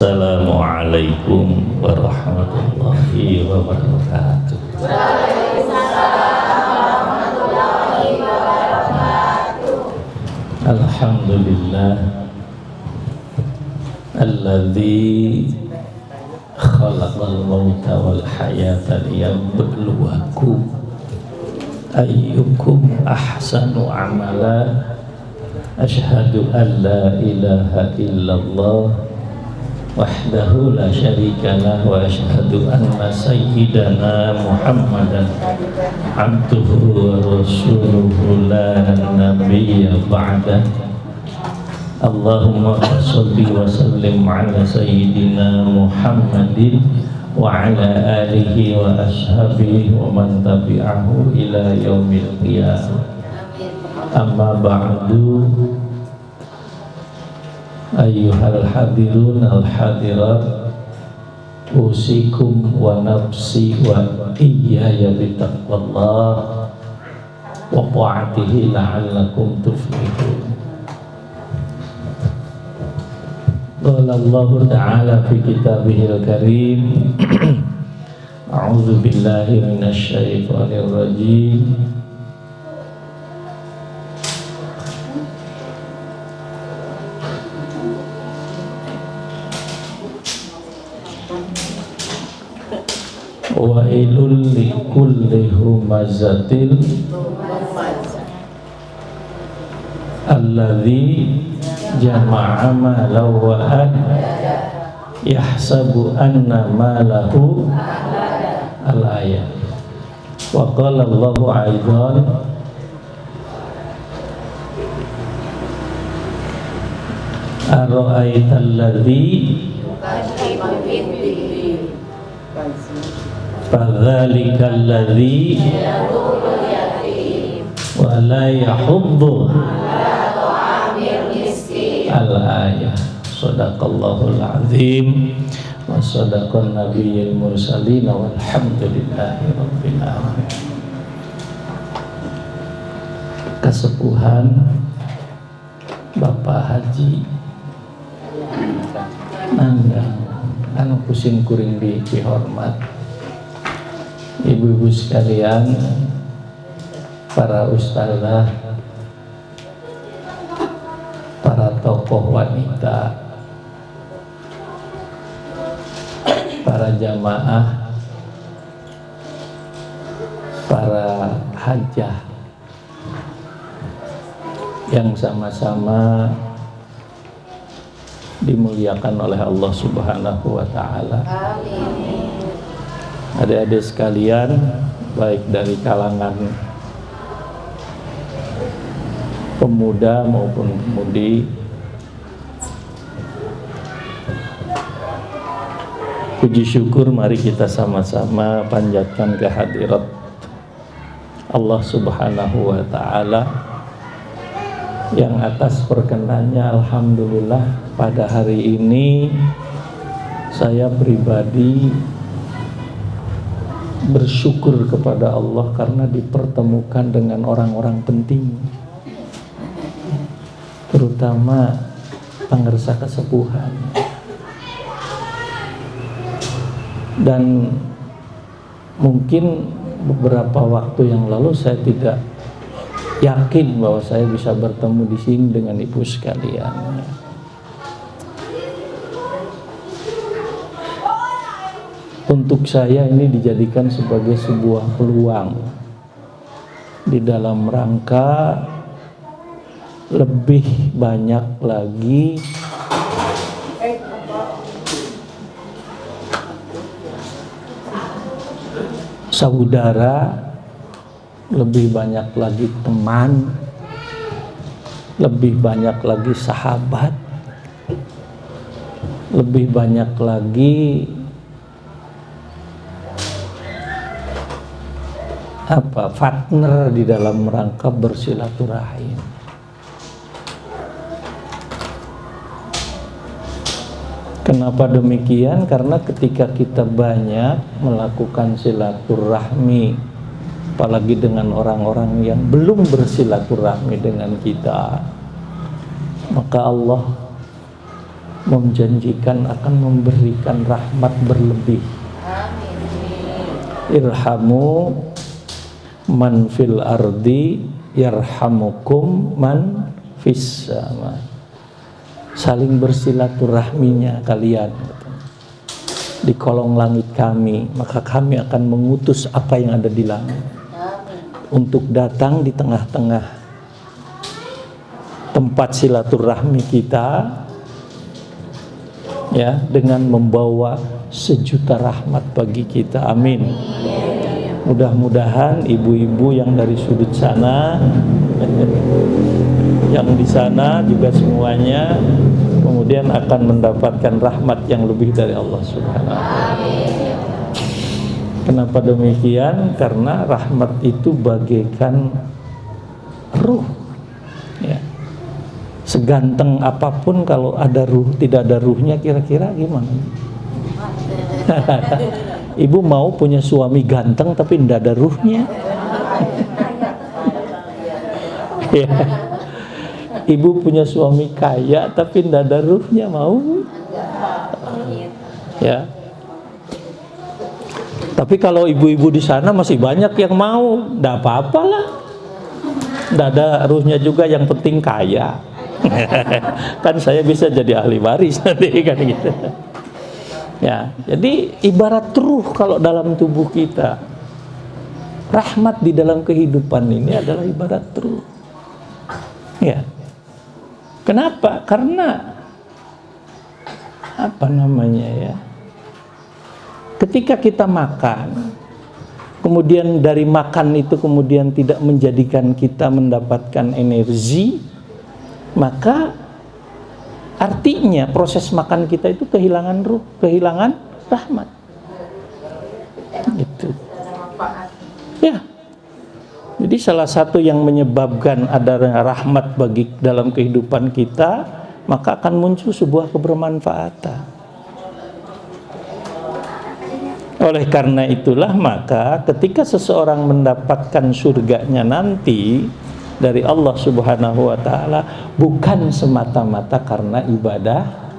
Assalamualaikum warahmatullahi wabarakatuh. Alhamdulillah alladzi khalaqal mauta wal hayata liyabluwakum ayyukum ahsanu amala. Asyhadu an la ilaha illallah wahdahu la syarikalah wa asyhadu anna sayyidana Muhammadan abduhu wa rasuluhu la nabiyya ba'dah. Allahumma shalli wa sallim ala sayyidina Muhammadin wa ala alihi wa ashabihi wa man tabi'ahu ila yaumil qiyamah. Amma ba'du. Ayyuhal hadirun al hadirat, usikum wa nafsi wa iyaya bitaqwallah wa ta'atihi la'allakum tuflihun. Qala Allah ta'ala fi kitabihil karim a'udzu billahi minasy syaithanir rajim. Wailul likulli humazatil alladzi jama'a malan wa yahsabu anna malahu al-ayat. Wa qala Allahu aidan ara'aital ladzi fadzalikal ladzi wa la yahuddu al-ayah. Shadaqallahul azim wa shadaqan nabiyyil mursalin walhamdulillahi rabbil alamin. Kesepuhan Bapak Haji Nanda anu pusing kuring dihormat, ibu-ibu sekalian, para ustazah, para tokoh wanita, para jamaah, para hajjah yang sama-sama dimuliakan oleh Allah Subhanahu wa ta'ala. Adik-adik sekalian, baik dari kalangan pemuda maupun pemudi, puji syukur mari kita sama-sama panjatkan kehadirat Allah Subhanahu wa ta'ala yang atas perkenannya alhamdulillah pada hari ini saya pribadi bersyukur kepada Allah karena dipertemukan dengan orang-orang penting, terutama pangersa kesepuhan. Dan mungkin beberapa waktu yang lalu saya tidak yakin bahwa saya bisa bertemu di sini dengan ibu sekalian. Untuk saya ini dijadikan sebagai sebuah peluang di dalam rangka lebih banyak lagi saudara, lebih banyak lagi teman, lebih banyak lagi sahabat, lebih banyak lagi partner di dalam rangka bersilaturahim. Kenapa demikian? Karena ketika kita banyak melakukan silaturahmi, apalagi dengan orang-orang yang belum bersilaturahmi dengan kita, maka Allah menjanjikan akan memberikan rahmat berlebih. Irhamu man fil ardi yarhamukum man fis sama. Saling bersilaturahminya kalian di kolong langit kami, maka kami akan mengutus apa yang ada di langit untuk datang di tengah-tengah tempat silaturahmi kita, ya, dengan membawa sejuta rahmat bagi kita. Amin. Mudah-mudahan ibu-ibu yang dari sudut sana, yang di sana juga semuanya kemudian akan mendapatkan rahmat yang lebih dari Allah Subhanahu wa Ta'ala. Kenapa demikian? Karena rahmat itu bagaikan ruh, ya. Seganteng apapun kalau ada ruh, tidak ada ruhnya, kira-kira gimana? Ibu mau punya suami ganteng tapi tidak ada ruhnya? Ya. Ibu punya suami kaya tapi tidak ada ruhnya, mau? Ya. Tapi kalau ibu-ibu di sana masih banyak yang mau, tidak apa-apalah. Tidak ada ruhnya juga, yang penting kaya. Kan saya bisa jadi ahli waris nanti kan gitu. Ya, jadi ibarat ruh kalau dalam tubuh kita. Rahmat di dalam kehidupan ini adalah ibarat ruh. Ya. Kenapa? Karena apa namanya ya? Ketika kita makan, kemudian dari makan itu kemudian tidak menjadikan kita mendapatkan energi, maka artinya proses makan kita itu kehilangan ruh, kehilangan rahmat. Gitu. Ya. Jadi salah satu yang menyebabkan ada rahmat bagi dalam kehidupan kita, maka akan muncul sebuah kebermanfaatan. Oleh karena itulah maka ketika seseorang mendapatkan surganya nanti dari Allah Subhanahu wa Ta'ala, bukan semata-mata karena ibadah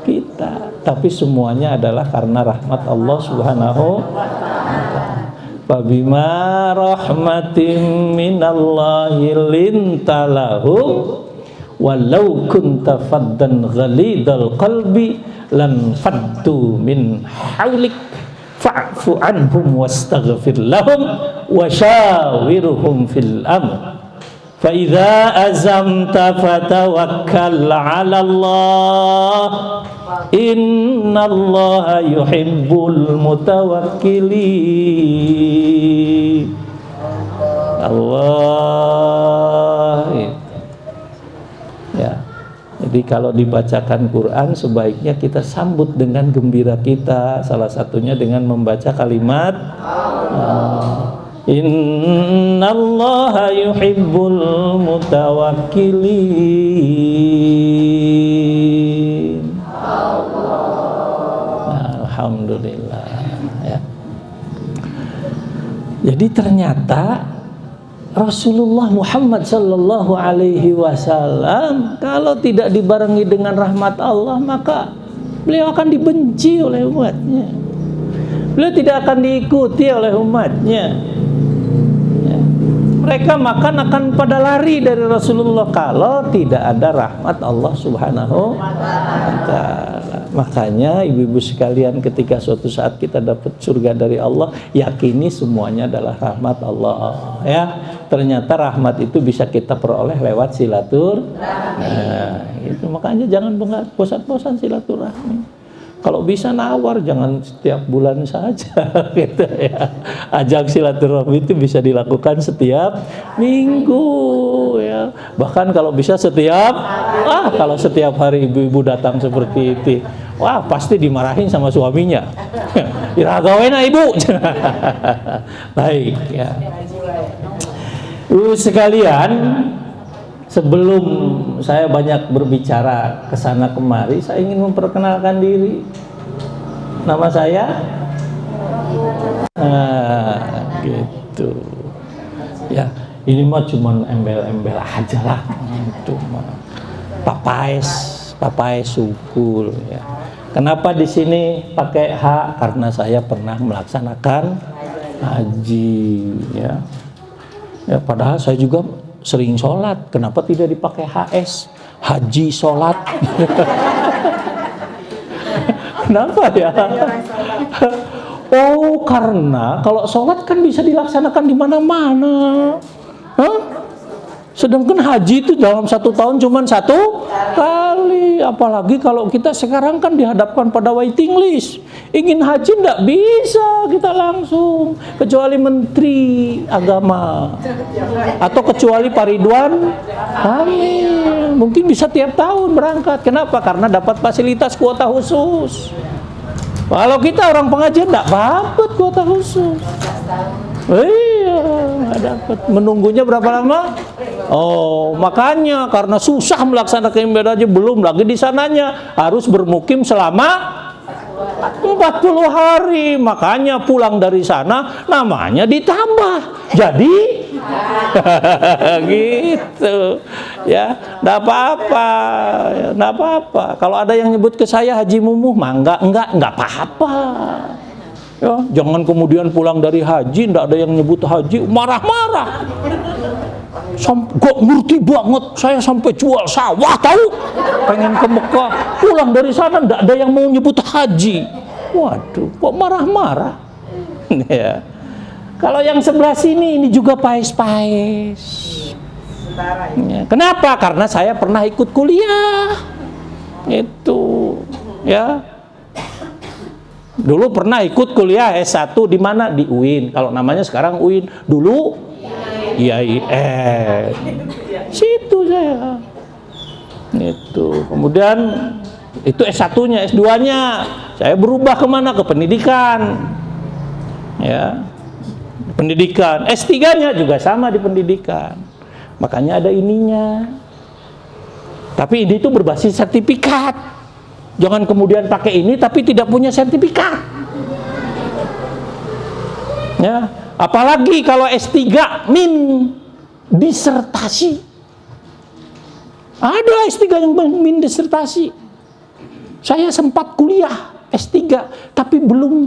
kita, tapi semuanya adalah karena rahmat Allah Subhanahu wa Ta'ala. Fabima rahmatin minallahi lintalahum walau kunta faddan ghalidal qalbi lan faddu min haulik fa'fu anhum wastaghfir lahum wasyawirhum fil amr fa idza azamta fatawakkal 'ala Allah innallaha yuhibbul mutawakkilin. Allah. Ya. Jadi kalau dibacakan Quran sebaiknya kita sambut dengan gembira kita, salah satunya dengan membaca kalimat innallaha yuhibbul mutawakkilin. Alhamdulillah, ya. Jadi ternyata Rasulullah Muhammad sallallahu alaihi wasallam kalau tidak dibarengi dengan rahmat Allah, maka beliau akan dibenci oleh umatnya. Beliau tidak akan diikuti oleh umatnya. Ya. Mereka makan akan pada lari dari Rasulullah kalau tidak ada rahmat Allah Subhanahu wa Ta'ala. Makanya ibu-ibu sekalian, ketika suatu saat kita dapat surga dari Allah, yakini semuanya adalah rahmat Allah, ya. Ternyata rahmat itu bisa kita peroleh lewat silaturahmi. Nah, itu makanya jangan bosan-bosan silaturahmi. Kalau bisa nawar, jangan setiap bulan saja gitu ya. Ajak silaturahmi itu bisa dilakukan setiap minggu ya. Bahkan kalau bisa kalau setiap hari ibu-ibu datang seperti itu, wah pasti dimarahin sama suaminya. Iragawena ibu. Baik ya. Sekalian, sebelum saya banyak berbicara kesana kemari, saya ingin memperkenalkan diri. Nama saya, gitu. Ya, ini mah cuma embel-embel aja lah. Itu mah papais, Papai Sukul ya. Kenapa di sini pakai H? Karena saya pernah melaksanakan haji ya. Ya, padahal saya juga sering sholat. Kenapa tidak dipakai HS? Haji sholat. Kenapa ya? Oh, karena kalau sholat kan bisa dilaksanakan di mana-mana. Sedangkan haji itu dalam 1 tahun cuma 1 kali. Apalagi kalau kita sekarang kan dihadapkan pada waiting list. Ingin haji tidak bisa kita langsung. Kecuali Menteri Agama. Atau kecuali Pak Ridwan Kamil. Mungkin bisa tiap tahun berangkat. Kenapa? Karena dapat fasilitas kuota khusus. Kalau kita orang pengajian tidak dapat kuota khusus. Iya, nggak dapat. Menunggunya berapa lama? Oh, makanya karena susah melaksanakan ibadah haji, belum lagi di sananya harus bermukim selama 40 hari. Makanya pulang dari sana namanya ditambah. Jadi gitu. Ya, enggak apa-apa. Ya, enggak apa-apa. Kalau ada yang nyebut ke saya Haji Mumuh, mah enggak apa-apa. Ya, jangan kemudian pulang dari haji enggak ada yang nyebut haji, marah-marah. Kok ngerti banget, saya sampai jual sawah tahu, pengen ke Mekah, pulang dari sana enggak ada yang mau nyebut haji. Waduh, kok marah-marah. Ya. Kalau yang sebelah sini ini juga paes-paes. Ya. Kenapa? Karena saya pernah ikut kuliah. Itu, ya. Dulu pernah ikut kuliah S1 di mana? Di UIN. Kalau namanya sekarang UIN. Dulu IAIN. Situ saya. Itu. Kemudian itu S1-nya, S2-nya saya berubah kemana? Ke pendidikan. Ya. Pendidikan. S3-nya juga sama di pendidikan. Makanya ada ininya. Tapi ini tuh berbasis sertifikat. Jangan kemudian pakai ini tapi tidak punya sertifikat. Ya, apalagi kalau S3 min disertasi. Ada S3 yang min disertasi. Saya sempat kuliah S3 tapi belum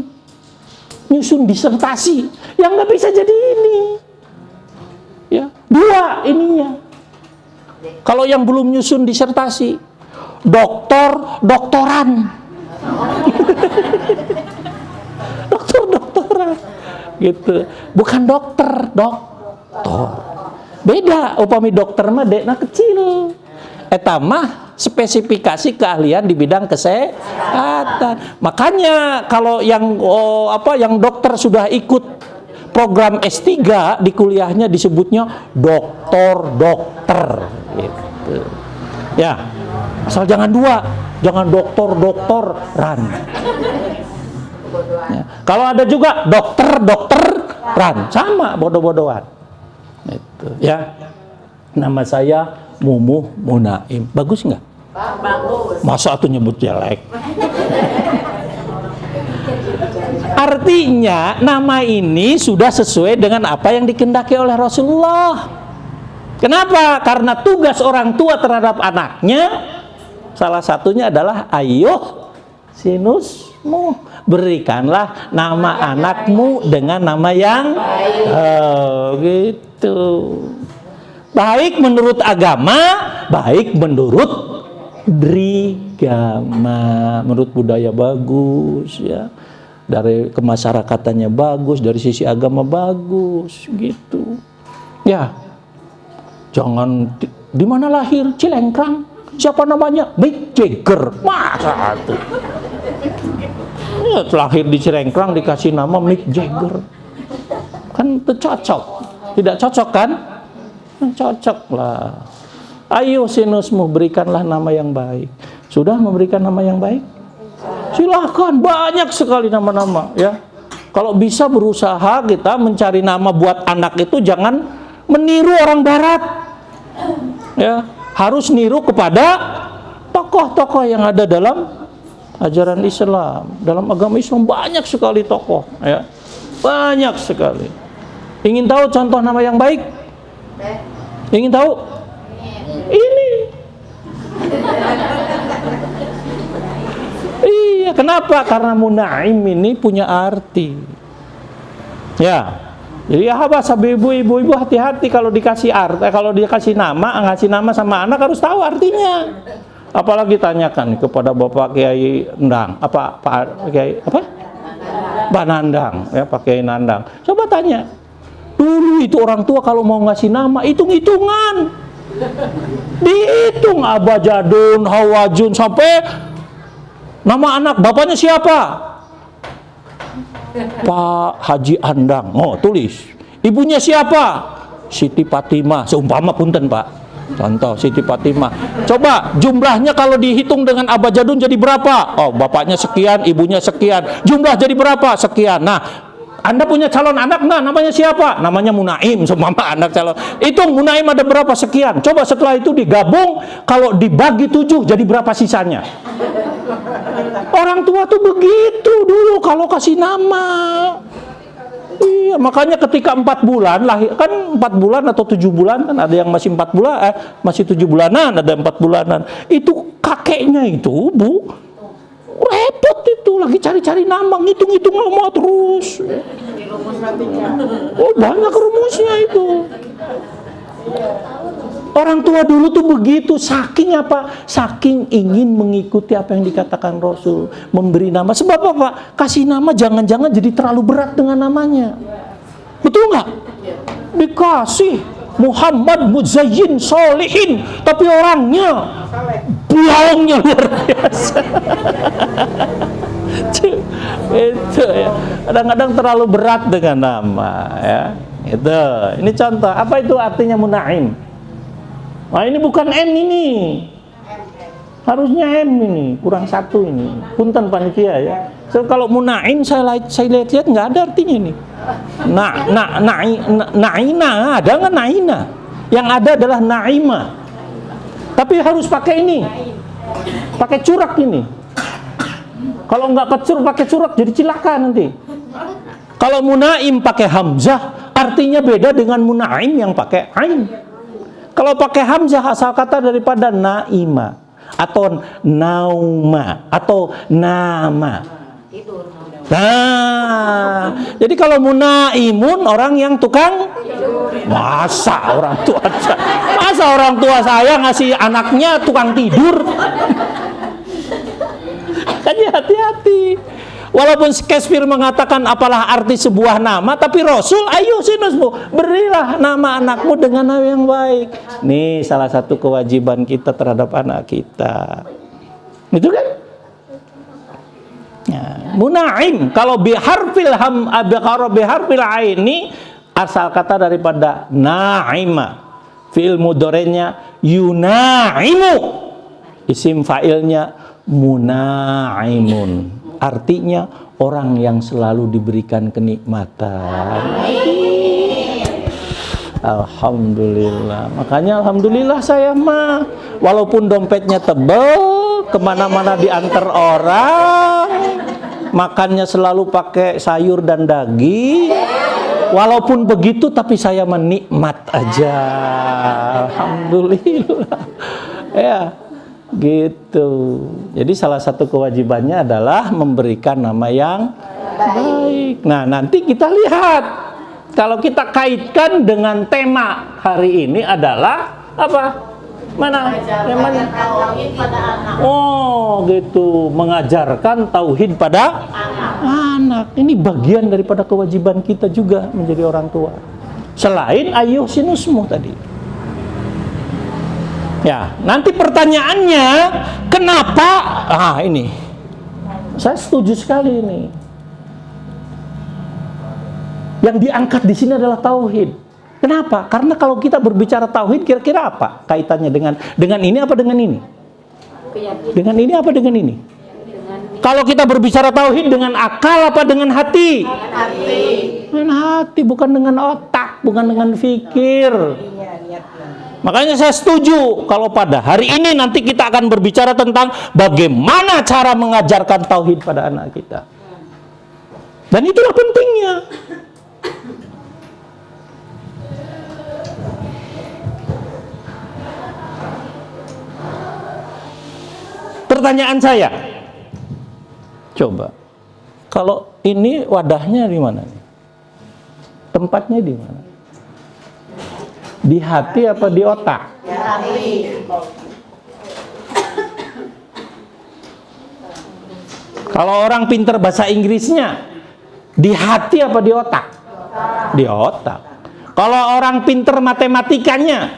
nyusun disertasi. Yang nggak bisa jadi ini. Ya, 2 ininya. Kalau yang belum nyusun disertasi, doktoran. doktoran gitu. Bukan dokter. Beda, upami dokter mah dekna kecil. Eta mah spesifikasi keahlian di bidang kesehatan. Makanya kalau yang yang dokter sudah ikut program S3 di kuliahnya disebutnya dokter gitu. Ya. Asal jangan 2, jangan doktoran. Ya. Kalau ada juga dokteran, sama bodoh-bodohan. Itu, ya. Nama saya Mumuh Munaim. Bagus nggak? Bagus. Masa tuh nyebut jelek? Artinya nama ini sudah sesuai dengan apa yang dikehendaki oleh Rasulullah. Kenapa? Karena tugas orang tua terhadap anaknya salah satunya adalah ayuh sinusmu, berikanlah nama anakmu dengan nama yang gitu. Baik menurut agama, baik menurut beragama, menurut budaya bagus ya. Dari kemasyarakatannya bagus, dari sisi agama bagus gitu. Ya. Jangan di mana lahir? Cilengkrang. Siapa namanya? Mick Jagger. Masa itu? Ya, lahir di Cilengkrang dikasih nama Mick Jagger. Kan itu cocok. Tidak cocok kan? Cocok lah. Ayo sinusmu berikanlah nama yang baik. Sudah memberikan nama yang baik? Silahkan, banyak sekali nama-nama ya. Kalau bisa berusaha kita mencari nama buat anak itu jangan meniru orang barat. Ya, harus niru kepada tokoh-tokoh yang ada dalam ajaran Islam. Dalam agama Islam banyak sekali tokoh ya. Banyak sekali. Ingin tahu contoh nama yang baik? Ingin tahu? Ini Iya, kenapa? Karena Munaim ini punya arti. Ya. Jadi ibu-ibu hati-hati kalau dikasih arti, kalau dia kasih nama, ngasih nama sama anak harus tahu artinya. Apalagi tanyakan kepada Bapak Kiai Endang, Pak Kiai apa? Pak Nandang, ya Pak Kiai Nandang. Coba tanya. Dulu itu orang tua kalau mau ngasih nama hitung-hitungan. Dihitung abajadun, hawajun sampai nama anak bapaknya siapa? Pak Haji Andang. Oh, tulis. Ibunya siapa? Siti Fatimah. Seumpama punten, Pak. Contoh Siti Fatimah. Coba jumlahnya kalau dihitung dengan abajadun jadi berapa? Oh, bapaknya sekian, ibunya sekian. Jumlah jadi berapa? Sekian. Nah, Anda punya calon anak nggak? Namanya siapa? Namanya Munaim. Seumpama anak calon. Hitung Munaim ada berapa? Sekian. Coba setelah itu digabung, kalau dibagi 7 jadi berapa sisanya? Orang tua tuh begitu dulu kalau kasih nama. Iya, makanya ketika 4 bulan lahir, kan 4 bulan atau 7 bulan kan ada yang masih 4 bulan, masih 7 bulanan, ada 4 bulanan. Itu kakeknya itu, Bu, repot itu lagi cari-cari nama, ngitung-ngitung nama terus. Oh, banyak rumusnya itu. Orang tua dulu tuh begitu, saking apa? Saking ingin mengikuti apa yang dikatakan Rasul, memberi nama. Sebab apa? Kasih nama jangan-jangan jadi terlalu berat dengan namanya. Betul nggak? Dikasih Muhammad Muzayyin Solihin, tapi orangnya bohongnya luar biasa. Itu ya. Kadang-kadang terlalu berat dengan nama ya. Itu. Ini contoh. Apa itu artinya Munaim? Nah, ini bukan M ini. Harusnya M ini, kurang 1 ini. Punten panitia ya. So, kalau Munaim saya lihat-lihat nggak ada artinya ini. Naina ada nggak Naina? Yang ada adalah Naima. Tapi harus pakai ini. Pakai curak ini. Kalau nggak pakai curak jadi cilaka nanti. Kalau Munaim pakai hamzah, artinya beda dengan Munaim yang pakai ain. Kalau pakai hamzah asal kata daripada naima atau nauma atau nama. Nah, jadi kalau munaimun orang yang tukang masa orang tua saya ngasih anaknya tukang tidur. Jadi hati-hati. Walaupun Shakespeare mengatakan apalah arti sebuah nama, tapi Rasul, ayo sinusmu, berilah nama anakmu dengan nama yang baik. Nih salah satu kewajiban kita terhadap anak kita. Itu kan? Ya. Munaim, kalau biharfil aini, asal kata daripada naima. Fi'il mudhari'nya yunaimu. Isim fa'ilnya munaimun. Artinya orang yang selalu diberikan kenikmatan. Alhamdulillah. Makanya alhamdulillah saya mah, walaupun dompetnya tebel, kemana-mana diantar orang, makannya selalu pakai sayur dan daging. Walaupun begitu, tapi saya menikmat aja. Alhamdulillah. Ya. Gitu. Jadi salah satu kewajibannya adalah memberikan nama yang baik. Nah, nanti kita lihat. Kalau kita kaitkan dengan tema hari ini adalah apa? Mana? Temanya? Oh, gitu. Mengajarkan tauhid pada anak. Ini bagian daripada kewajiban kita juga menjadi orang tua. Selain ayyuh sinusmu tadi. Ya, nanti pertanyaannya, kenapa? Ini, saya setuju sekali ini. Yang diangkat di sini adalah tauhid. Kenapa? Karena kalau kita berbicara tauhid, kira-kira apa kaitannya dengan ini apa dengan ini? Dengan ini apa dengan ini? Kalau kita berbicara tauhid dengan akal apa dengan hati? Dengan hati, bukan dengan otak, bukan dengan fikir. Makanya saya setuju kalau pada hari ini nanti kita akan berbicara tentang bagaimana cara mengajarkan tauhid pada anak kita. Dan itulah pentingnya. Pertanyaan saya, Coba. Kalau ini wadahnya di mana nih? Tempatnya di mana? Di hati apa di otak? Di hati. Kalau orang pinter bahasa Inggrisnya, di hati apa di otak? Di otak. Kalau orang pinter matematikanya,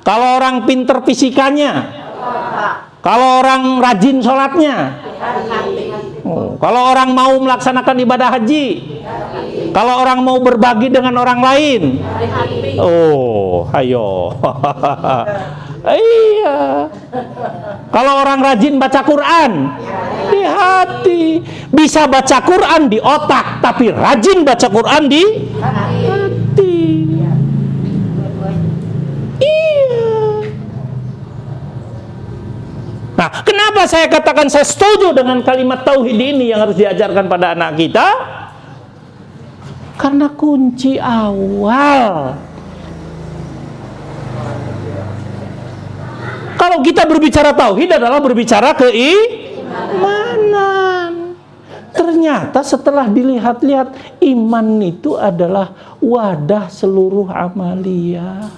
kalau orang pinter fisikanya, kalau orang rajin sholatnya, kalau orang mau melaksanakan ibadah haji, kalau orang mau berbagi dengan orang lain, oh, ayo. Iya. Kalau orang rajin baca Quran, di hati. Bisa baca Quran di otak, tapi rajin baca Quran di hati. Iya. Nah, kenapa saya katakan saya setuju dengan kalimat tauhid ini yang harus diajarkan pada anak kita? Karena kunci awal. Kalau kita berbicara tauhid adalah berbicara keimanan. Ternyata setelah dilihat-lihat, iman itu adalah wadah seluruh amalia.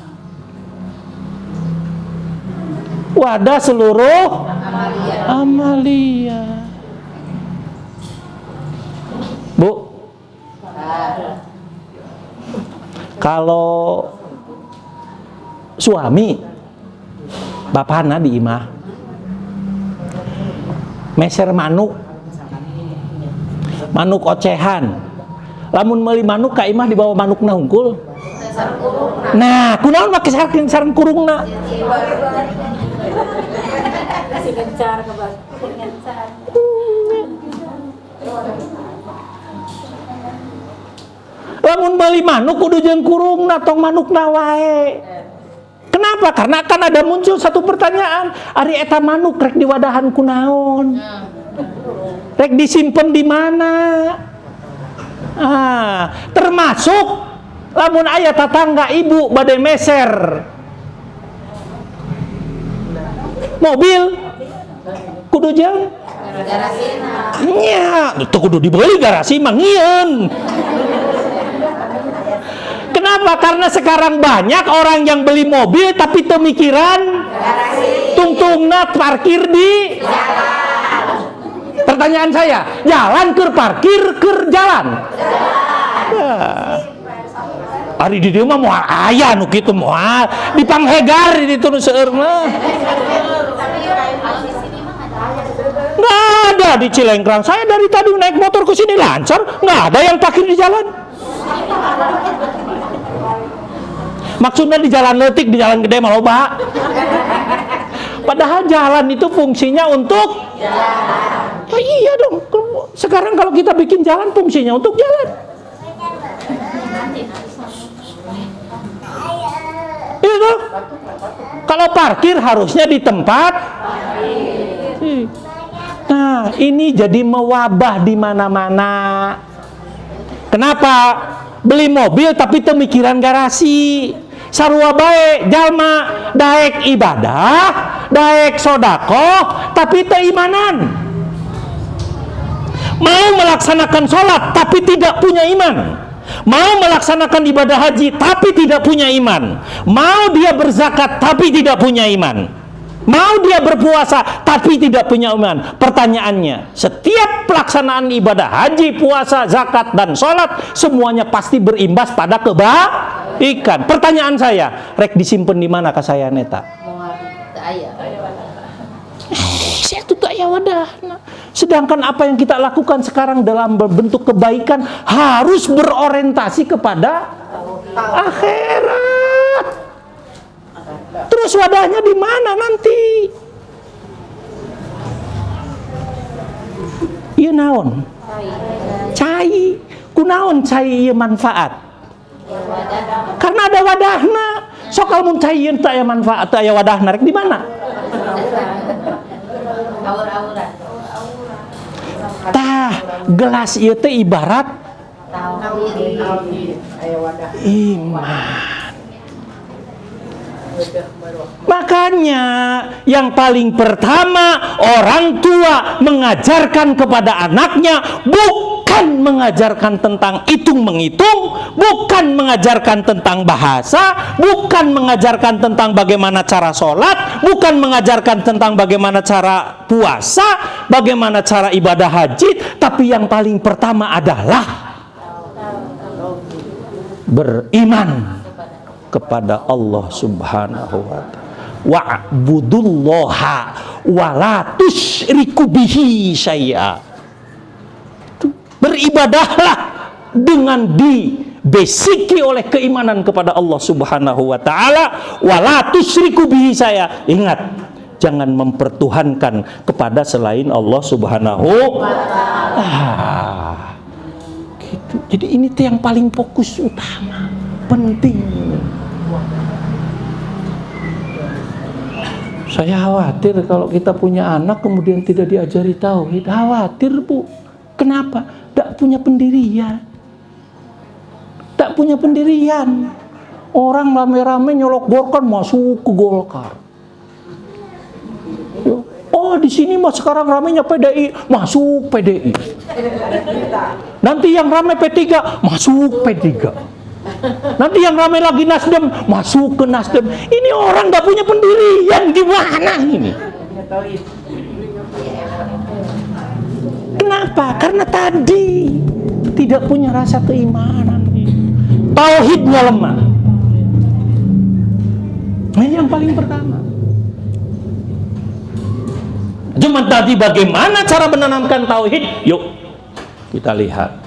Wadah seluruh amalia. Bu, kalau suami bapana di imah meser manuk ocehan, lamun meuli manuk ka imah dibawa manukna hungkul. Nah, kunaon make sareng kurungna? Lamun meuli manuk kudu jeung kurungna, tong manukna wae. Kenapa? Karena akan ada muncul satu pertanyaan. Ari eta manuk rek diwadahan kunaon? Rek disimpen di mana? Termasuk lamun aya tatangga ibu bade meser mobil kudu jeung garasina. Nya, teu kudu dibeli garasi mah ngieun. Kenapa? Karena sekarang banyak orang yang beli mobil tapi pemikiran tungtungna parkir di jalan. Pertanyaan saya, jalan ke parkir ke jalan? Ari di dieu mah moal aya nu kitu moal di panghegar di ditu nu seueur mah. Nggak ada di Cilengkrang. Saya dari tadi naik motor ke sini lancar, nggak ada yang parkir di jalan. Maksudnya di jalan leutik, di jalan gede mah loba. Padahal jalan itu fungsinya untuk jalan. Oh iya dong. Sekarang kalau kita bikin jalan fungsinya untuk jalan. Itu. Kalau parkir harusnya di tempat. Nah, ini jadi mewabah di mana-mana. Kenapa? Beli mobil tapi pemikiran garasi. Sarua bae jalma daek ibadah, daek sodako, tapi keimanan. Mau melaksanakan sholat tapi tidak punya iman. Mau melaksanakan ibadah haji tapi tidak punya iman. Mau dia berzakat tapi tidak punya iman. Mau dia berpuasa tapi tidak punya iman. Pertanyaannya, setiap pelaksanaan ibadah haji, puasa, zakat, dan sholat semuanya pasti berimbas pada kebaikan. Pertanyaan saya, rek disimpan di mana ka saya neta? Saya tuh tak ya wadah. Sedangkan apa yang kita lakukan sekarang dalam bentuk kebaikan harus berorientasi kepada akhirat. Terus wadahnya di mana nanti? Ieu naon? Cai. Kunaon cai ieu manfaat? Karena ada wadahna. Sok lamun cai ieu teu aya manfaat, teu aya wadahna rek di mana? Tah, gelas ieu teh ibarat iman. Makanya yang paling pertama orang tua mengajarkan kepada anaknya bukan mengajarkan tentang hitung-menghitung, bukan mengajarkan tentang bahasa, bukan mengajarkan tentang bagaimana cara sholat, bukan mengajarkan tentang bagaimana cara puasa, bagaimana cara ibadah haji, tapi yang paling pertama adalah beriman kepada Allah Subhanahu wa ta'ala. Wa'budullaha wa la tusyriku bihi syai'a. Beribadahlah dengan dibasiki oleh keimanan kepada Allah Subhanahu wa ta'ala, wa la tusyriku bihi syai'a. Ingat, jangan mempertuhankan kepada selain Allah Subhanahu wa ta'ala. Gitu. Jadi ini tuh yang paling fokus utama, penting. Saya khawatir kalau kita punya anak kemudian tidak diajari tauhid. Khawatir, Bu. Kenapa? Tak punya pendirian. Tak punya pendirian. Orang rame-rame nyolok Golkar masuk ke Golkar. Oh, di sini mas sekarang ramenya PDI, masuk PDI. Nanti yang rame P3, masuk P3. Nanti yang ramai lagi Nasdem, masuk ke Nasdem. Ini orang gak punya pendirian, gimana ini? Kenapa? Karena tadi tidak punya rasa keimanan, tauhidnya lemah. Ini yang paling pertama. Cuma tadi bagaimana cara menanamkan tauhid? Yuk kita lihat.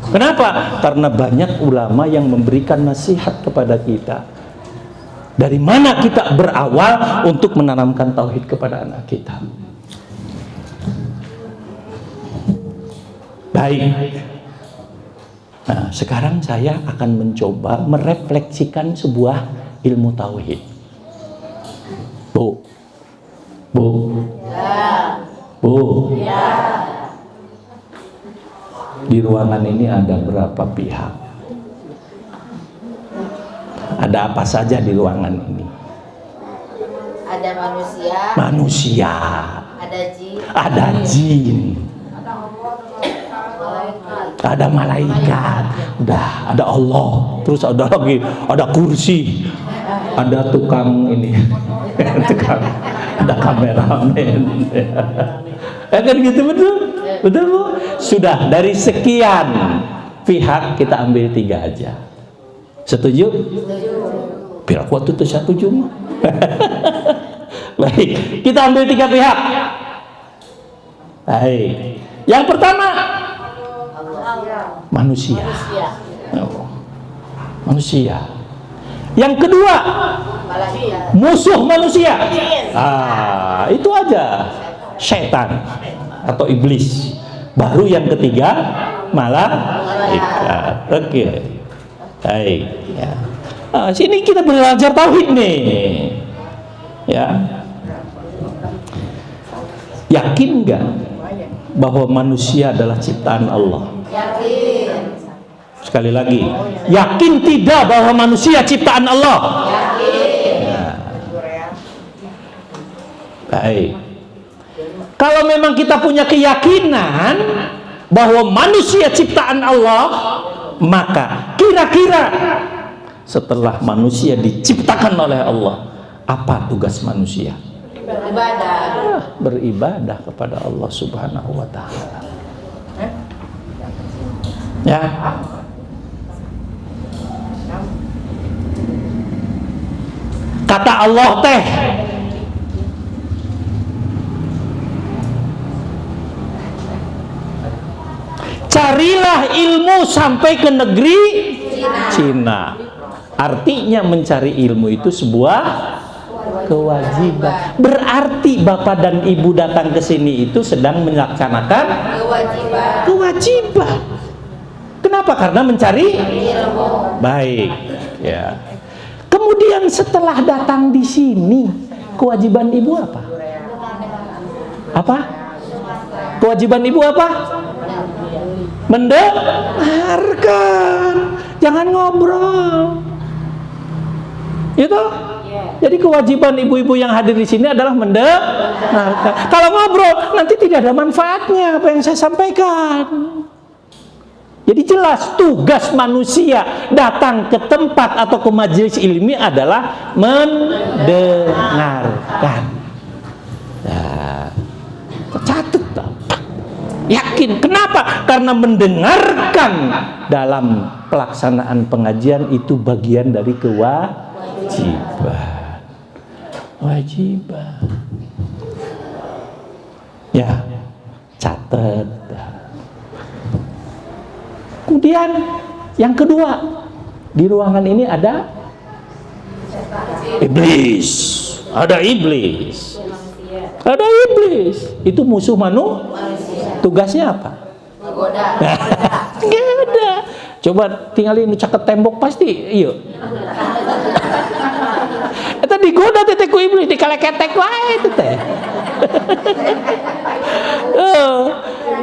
Kenapa? Karena banyak ulama yang memberikan nasihat kepada kita. Dari mana kita berawal untuk menanamkan tauhid kepada anak kita? Baik. Nah, sekarang saya akan mencoba merefleksikan sebuah ilmu tauhid. Bu. Ya. Di ruangan ini ada berapa pihak? Ada apa saja di ruangan ini? Ada manusia. Ada jin. Ada malaikat. Udah, ada Allah. Terus ada lagi, ada kursi. Ada tukang ini. Ada kameramen. Kan gitu, betul? Betul, Bu? Sudah, dari sekian pihak kita ambil 3 aja. Setuju? Biar kuat itu satu cuma. Baik, kita ambil 3 pihak. Baik. Yang pertama manusia. Manusia. Yang kedua musuh manusia. Itu aja. Setan atau iblis. Baru yang ketiga malaikat. Oke. Baik. Ya. Sini kita belajar tauhid nih. Ya. Yakin nggak bahwa manusia adalah ciptaan Allah? Yakin. Sekali lagi, yakin tidak bahwa manusia ciptaan Allah? Yakin. Nah. Baik. Kalau memang kita punya keyakinan bahwa manusia ciptaan Allah, maka kira-kira setelah manusia diciptakan oleh Allah, apa tugas manusia? Beribadah. Beribadah kepada Allah Subhanahu wa ta'ala. Ya. Kata Allah teh, carilah ilmu sampai ke negeri Cina. Artinya mencari ilmu itu sebuah kewajiban. Berarti bapak dan ibu datang ke sini itu sedang melaksanakan kewajiban. Kenapa? Karena mencari ilmu. Baik, ya. Kemudian setelah datang di sini, kewajiban ibu apa? Apa? Kewajiban ibu apa? Mendengarkan, jangan ngobrol. Itu? Jadi kewajiban ibu-ibu yang hadir di sini adalah mendengarkan. Kalau ngobrol nanti tidak ada manfaatnya apa yang saya sampaikan. Jadi jelas tugas manusia datang ke tempat atau ke majelis ilmi adalah mendengarkan. Nah, catat, yakin. Kenapa? Karena mendengarkan dalam pelaksanaan pengajian itu bagian dari kewajiban. Wajiban. Ya, catat. Kemudian yang kedua, di ruangan ini ada iblis. Ada iblis. Ada iblis. Itu musuh manusia. Tugasnya apa? Menggoda. Nggak ada. Coba tinggalin caket tembok pasti. Iya. Itu digoda teh ku iblis, dikaleketek wae itu teh.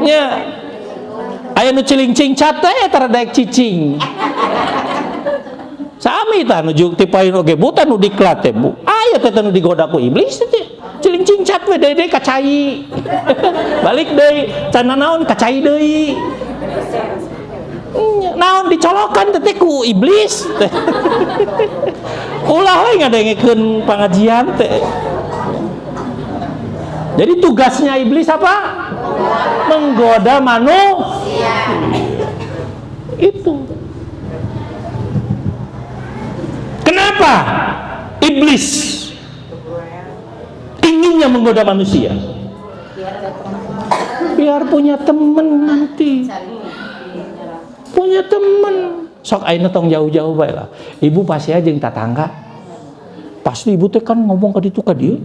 Ya. Aya nu cilincing cat teh tara daek cicing. Sami tah nuju tipain oge buta nu diklat teh Bu. Aya teh nu digoda ku iblis teh. Cilincing cat we deui kacai. Balik deui, can naon kacai deui. Naon dicolokan teh ku iblis teh. Ulah we ngadengekeun pangajian teh. Jadi tugasnya iblis apa? Menggoda manusia. Itu. Kenapa iblis inginnya menggoda manusia? Biar punya teman nanti. Punya teman. Sok ayeuna tong jauh-jauh bae lah. Ibu pasti aja jeung tatangga. Pasti ibu teh kan ngomong ka ditu ka dieu.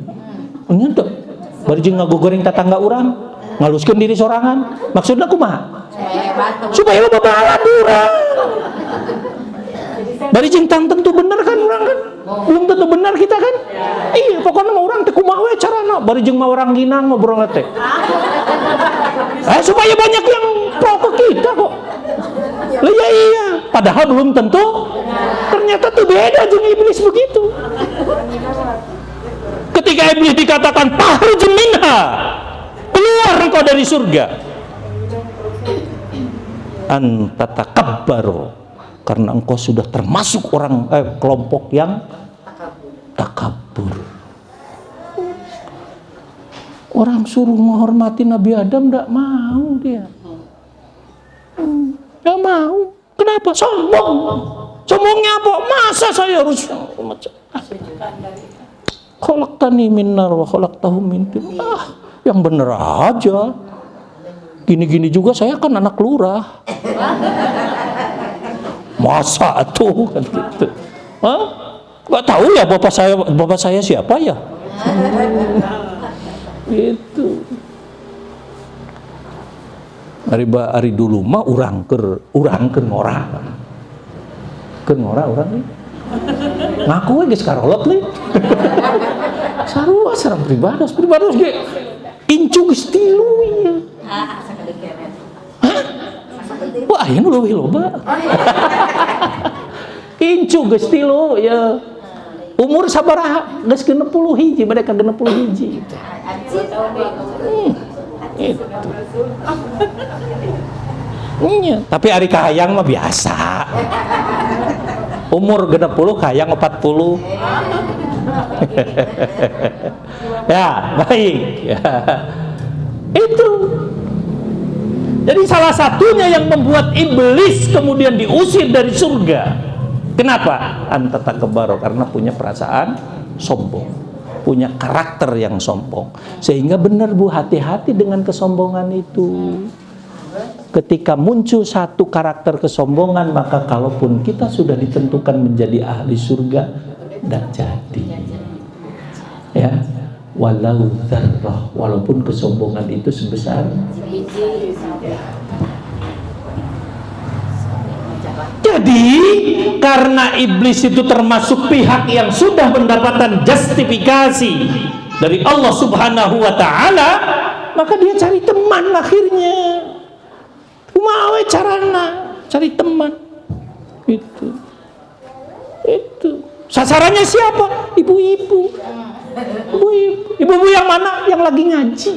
Nya teh. Bari jeung ngagogoreng tatangga urang, ngaluskeun diri sorangan. Maksudna kumaha? Supaya lo babalan urang. Bari jeung tang tentu bener kan urang kan? Belum tentu benar kita kan? Iya, pokoknya mau urang teh kumaha we carana. Bari jeung mah urang ginang ngobrol teh. Supaya banyak yang pro ke kita kok. Lah ya iya, padahal belum tentu. Ternyata tuh beda jeung iblis begitu. Ketika iblis dikatakan tahruj minha, keluar engkau dari surga, anta takabbaru, karena engkau sudah termasuk orang kelompok yang takabur. Orang suruh menghormati Nabi Adam tidak mau dia. Tidak mau. Kenapa? Sombong. Sombongnya apa? Masa saya harus khalaqtani min nar wa khalaqtahu min tin. Yang bener aja. Gini-gini juga saya kan anak lurah. Masa tuh kan gitu. Hah? Gak tahu ya bapak saya siapa ya? Gitu. Ari dulu mah urang keur ngora. Keur ngora urang nih. Ngaku we geus karolot nih. Sarua sareng pribados ge incu geus tilu ya. Hah? Wah, aya nu leuwih loba. Incu geus tilu ya. Umur sabaraha? Geus 60 hiji, bade ka 60 hiji. Itu. Tapi ari kahayang mah biasa. Umur 60 kahayang 40. Ya, baik. Ya. Itu. Jadi salah satunya yang membuat iblis kemudian diusir dari surga. Kenapa? Anta takabbaru, karena punya perasaan sombong, punya karakter yang sombong. Sehingga benar Bu, hati-hati dengan kesombongan itu. Ketika muncul satu karakter kesombongan, maka kalaupun kita sudah ditentukan menjadi ahli surga, tidak jadi. Ya, walau dzarrah, walaupun kesombongan itu sebesar. Jadi karena iblis itu termasuk pihak yang sudah mendapatkan justifikasi dari Allah Subhanahu wa Ta'ala, maka dia cari teman akhirnya. Kumaha carana cari teman. Itu Sasarannya siapa? Ibu-ibu. Ibu-ibu yang mana? Yang lagi ngaji.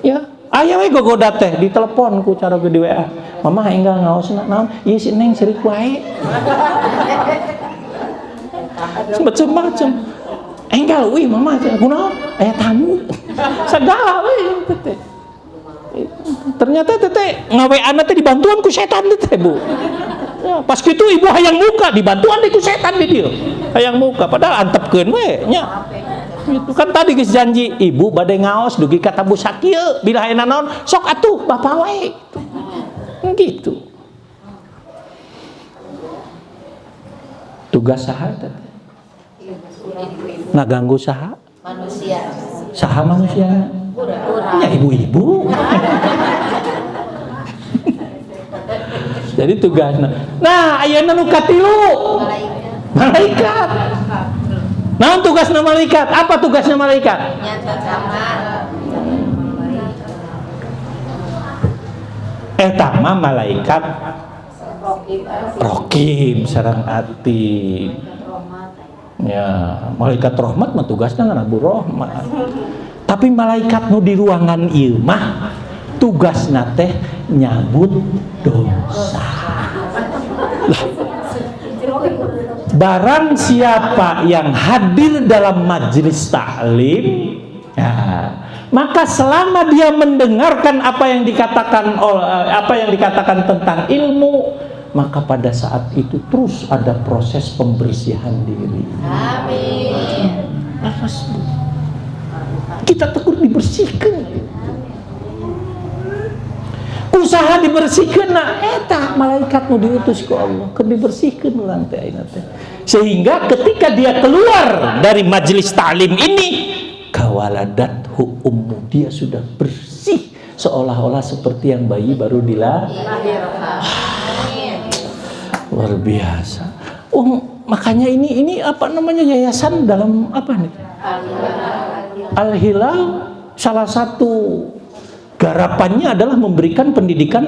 Ya, aya we gogoda teh di telepon ku cara di WA. Mama enggak ngaosna naon? Ieu si Neng sirik wae. Macam-macam. Enggak wih mama kunaon? Aya tamu. Sagala we teh. Ternyata teh ngaweana teh dibantuan ku setan teh, Bu. Ya, pas gitu ibu hayang muka dibantuan ku setan di dieu. Hayang muka padahal antepkeun we nya. Itu kan tadi geus janji ibu bade ngaos dugi ka tabu sakieu bila hayana naon sok atuh bapak wae. Gitu. Tugas saha teh? Ngaganggu saha? Manusia. Saha manusia? Ya ibu-ibu. Jadi tugasna. Nah, ayeuna nu katilu. Malaikat. Naon tugasna malaikat? Apa tugasnya malaikat? Nyatat amal. Eta mah malaikat Raqib sareng atid. Ya, malaikat rahmat mah tugasna ngarabu rahmat. Tapi malaikat nu di ruangan ieu mah tugasna teh nyabut dosa. Barang siapa yang hadir dalam majelis taklim, ya, maka selama dia mendengarkan apa yang dikatakan tentang ilmu, maka pada saat itu terus ada proses pembersihan diri. Amin. Kita tegur dibersihkan. Usaha dibersihkan nah eta malaikat nu diutus ku Allah keur dibersihkeun urang teh ayeuna teh. Sehingga ketika dia keluar dari majelis ta'lim ini kawaladathu ummu, dia sudah bersih seolah-olah seperti yang bayi baru dilahirkan. Luar biasa. Makanya ini apa namanya yayasan dalam apa nih? Al-Hilal salah satu garapannya adalah memberikan pendidikan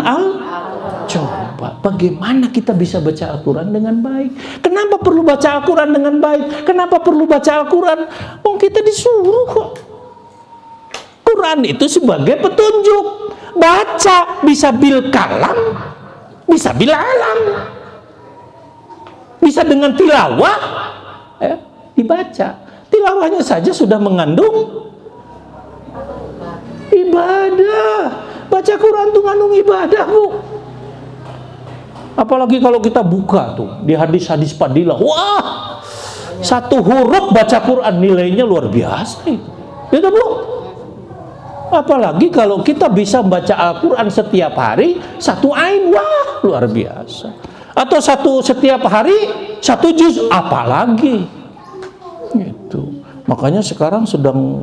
coba bagaimana kita bisa baca Al-Quran dengan baik. Kenapa perlu baca Al-Quran dengan baik? Kenapa perlu baca Al-Quran? Kita disuruh kok. Quran itu sebagai petunjuk. Baca bisa bil kalam, bisa bil alam, bisa dengan tilawah, dibaca. Tilawahnya saja sudah mengandung ibadah. Baca Quran tuh ngandung ibadah, Bu. Apalagi kalau kita buka tuh di hadis-hadis fadilah. Wah, satu huruf baca Quran nilainya luar biasa itu. Gitu, Bu. Apalagi kalau kita bisa baca Al-Quran setiap hari satu ain, wah luar biasa. Atau setiap hari satu juz, apalagi. Gitu. Makanya sekarang sedang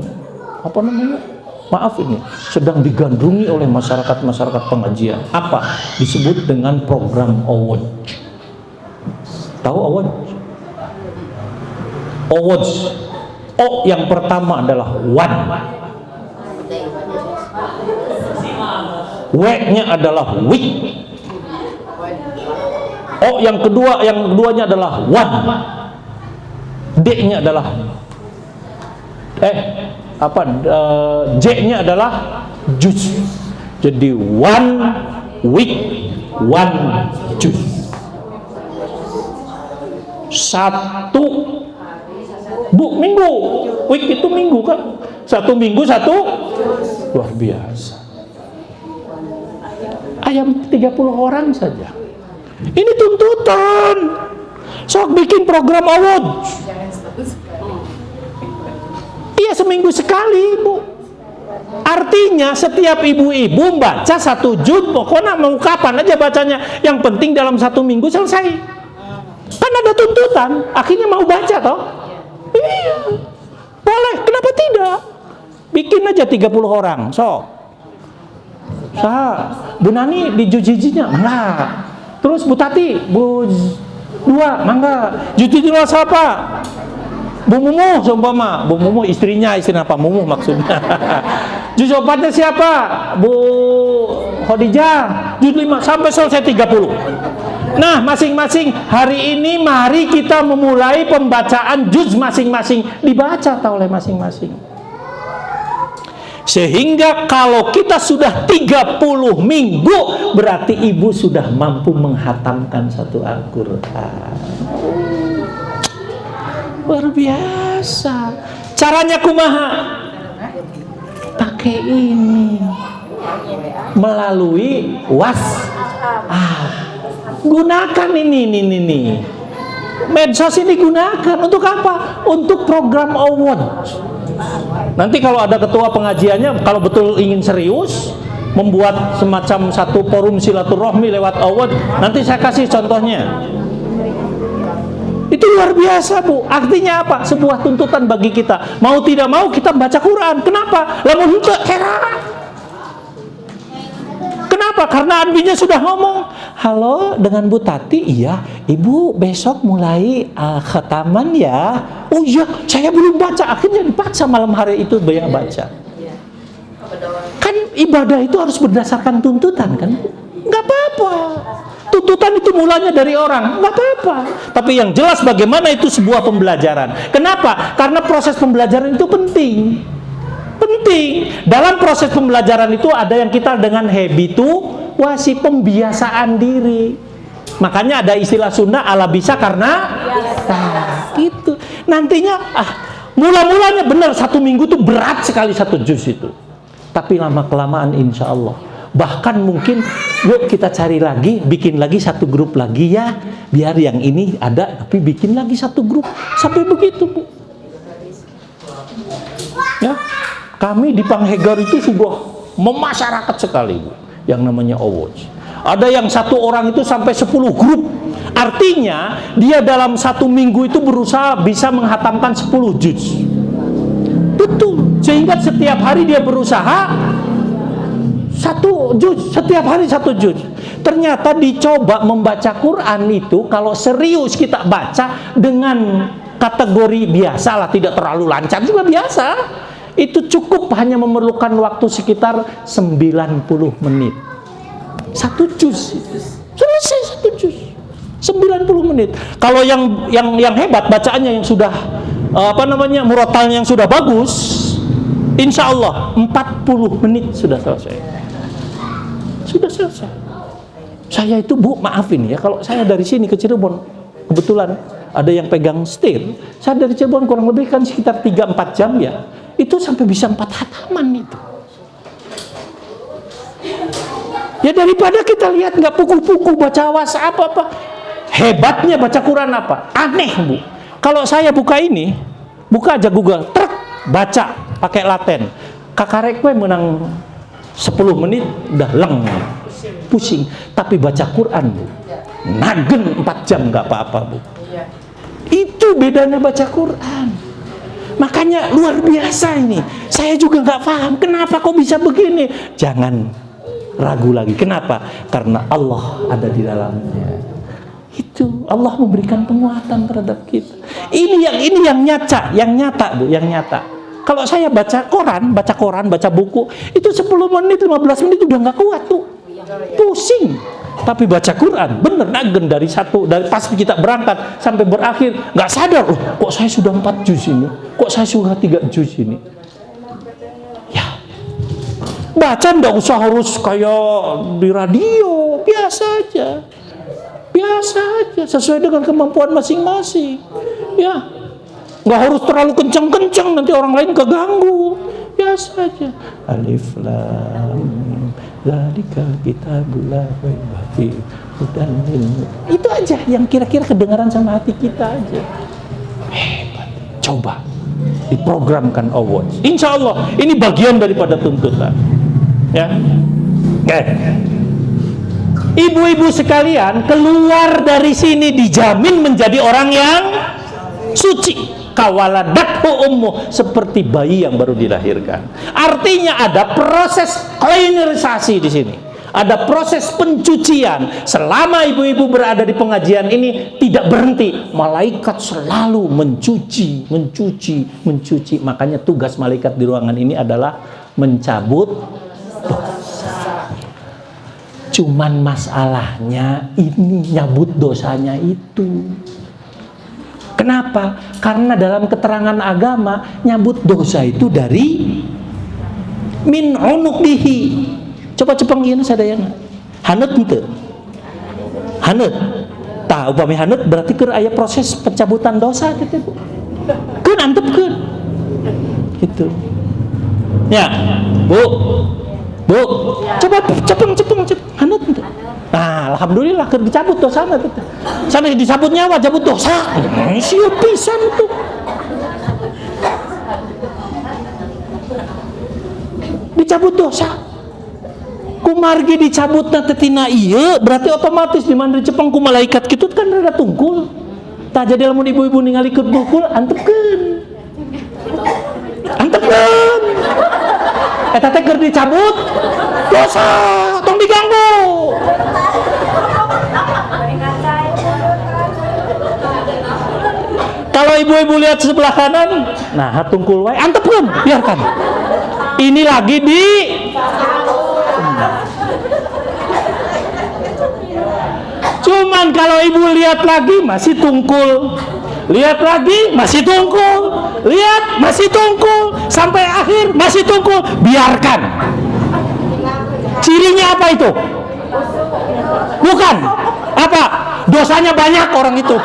apa namanya? Maaf ini sedang digandrungi oleh masyarakat pengajian. Apa? Disebut dengan program Awaj. Tahu Awaj? Awaj. O yang pertama adalah one. W-nya adalah week. O yang keduanya adalah one. D-nya adalah J-nya adalah juz. Jadi one week, one juz. Satu minggu. Week itu minggu kan? Satu minggu satu. Luar biasa. Ayam 30 orang saja. Ini tuntutan. Sok bikin program award. Iya, seminggu sekali, Bu. Artinya setiap ibu-ibu baca satu juz, pokoknya mau kapan aja bacanya. Yang penting dalam satu minggu selesai. Kan ada tuntutan, akhirnya mau baca toh? Iya. Boleh, kenapa tidak? Bikin aja 30 orang, sok. Bu Nani di juz hijinya, enggak. Terus Bu Tati, Bu 2, mangga. Juz hijinya siapa? Bu Mumu, seumpama. Bu Mumu istrinya apa? Mumu maksudnya. Juz 4-nya siapa? Bu Khadijah. Juz 5 sampai selesai 30. Nah, masing-masing hari ini mari kita memulai pembacaan juz masing-masing, dibaca oleh masing-masing. Sehingga kalau kita sudah 30 minggu, berarti ibu sudah mampu menghatamkan satu Al-Quran. Luar biasa. Caranya kumaha? Pakai ini, melalui WhatsApp. Gunakan ini. Medsos ini gunakan untuk apa? Untuk program award. Nanti kalau ada ketua pengajiannya, kalau betul ingin serius membuat semacam satu forum silaturahmi lewat award, nanti saya kasih contohnya. Itu luar biasa, Bu. Artinya apa? Sebuah tuntutan bagi kita. Mau tidak mau kita baca Quran. Kenapa? Lamun henteu heran. Kenapa? Karena adminnya sudah ngomong, halo dengan Bu Tati, iya, Ibu besok mulai khataman ya. Oh iya, saya belum baca, akhirnya dibaca malam hari itu banyak baca. Kan ibadah itu harus berdasarkan tuntutan kan? Nggak apa-apa. Tuntutan itu mulanya dari orang, nggak apa-apa. Tapi yang jelas bagaimana itu sebuah pembelajaran. Kenapa? Karena proses pembelajaran itu penting. Dalam proses pembelajaran itu ada yang kita dengan habituasi, pembiasaan diri. Makanya ada istilah Sunda, ala bisa karena gitu. Nantinya mula-mulanya benar 1 minggu itu berat sekali 1 juz itu. Tapi lama-kelamaan insya Allah. Bahkan mungkin yuk kita cari lagi, bikin lagi 1 grup lagi ya, biar yang ini ada, tapi bikin lagi 1 grup sampai begitu, Bu. Ya, kami di Panghegar itu sudah memasyarakat sekali, Bu, yang namanya Awards. Ada yang 1 orang itu sampai 10 grup. Artinya dia dalam 1 minggu itu berusaha bisa menghatamkan 10 juz. Betul. Sehingga setiap hari dia berusaha 1 juz, setiap hari 1 juz. Ternyata dicoba membaca Quran itu, kalau serius kita baca dengan kategori biasa lah, tidak terlalu lancar juga biasa, itu cukup hanya memerlukan waktu sekitar 90 menit. 1 juz. Selesai 1 juz. 90 menit. Kalau yang hebat bacaannya, yang sudah murotalnya yang sudah bagus, insya Allah 40 menit sudah selesai. Sudah selesai. Saya itu, Bu, maafin ya, kalau saya dari sini ke Cirebon, kebetulan ada yang pegang setir, saya dari Cirebon kurang lebih kan sekitar 3-4 jam ya, itu sampai bisa 4 hataman itu. Ya daripada kita lihat nggak puku-puku baca WhatsApp apa. Hebatnya baca Quran apa? Aneh, Bu. Kalau saya buka ini, buka aja Google, truk, baca pakai laten. Kakarek gue menang 10 menit udah leng, pusing. Tapi baca Quran, Bu, nagen 4 jam nggak apa-apa, Bu. Itu bedanya baca Quran. Makanya luar biasa ini. Saya juga nggak paham kenapa kok bisa begini. Jangan ragu lagi. Kenapa? Karena Allah ada di dalamnya. Itu Allah memberikan penguatan terhadap kita. Ini yang nyata, Bu, yang nyata. Kalau saya baca koran, baca buku, itu 10 menit, 15 menit udah nggak kuat tuh. Pusing. Tapi baca Quran, bener nagen dari pas kita berangkat sampai berakhir, nggak sadar, kok saya sudah 4 juz ini, kok saya sudah 3 juz ini. Ya, baca nggak usah harus kayak di radio, biasa aja, sesuai dengan kemampuan masing-masing. Ya, nggak harus terlalu kencang-kencang, nanti orang lain keganggu. Biasa aja. Alif lam mim zalikal kitabul la raiba fihi hudan lil muttaqin. Itu aja yang kira-kira kedengaran sama hati kita aja. Hebat. Coba diprogramkan awards. Insya Allah ini bagian daripada tuntutan. Ya. Ibu-ibu sekalian, keluar dari sini dijamin menjadi orang yang suci. Kawaladathu ummu, seperti bayi yang baru dilahirkan. Artinya ada proses cleanerisasi di sini. Ada proses pencucian. Selama ibu-ibu berada di pengajian ini tidak berhenti. Malaikat selalu mencuci. Makanya tugas malaikat di ruangan ini adalah mencabut dosa. Cuman masalahnya ini nyabut dosanya itu. Kenapa? Karena dalam keterangan agama nyabut dosa itu dari min unuqihi. Coba cepeng ieu sadayana. Haneut henteu? Haneut. Tah upami haneut berarti keur aya proses pencabutan dosa kitu. Keun antepkeun. Gitu. Ya, Bu. Bu, coba cepeng haneut henteu? Nah, alhamdulillah keur dicabut dosana teh. Sana dicabut nyawa, cabut dosa. Sieu pisan tuh. Dicabut dosa. Kumargi dicabutna teh tina ieu, berarti otomatis di mana dicepeng ku malaikat kitu kan rada tungkul. Tah jadi lamun ibu-ibu ningali keur tungkul antepkeun. Antepkeun. Eta teh keur dicabut dosa, tong diganggu. Kalau ibu-ibu lihat sebelah kanan, nah tungkul wae antepkeun, biarkan. Ini lagi di Cuman kalau ibu lihat lagi masih tungkul, lihat lagi masih tungkul, lihat masih tungkul, sampai akhir masih tungkul, biarkan. Cirinya apa itu? Bukan apa? Dosanya banyak orang itu.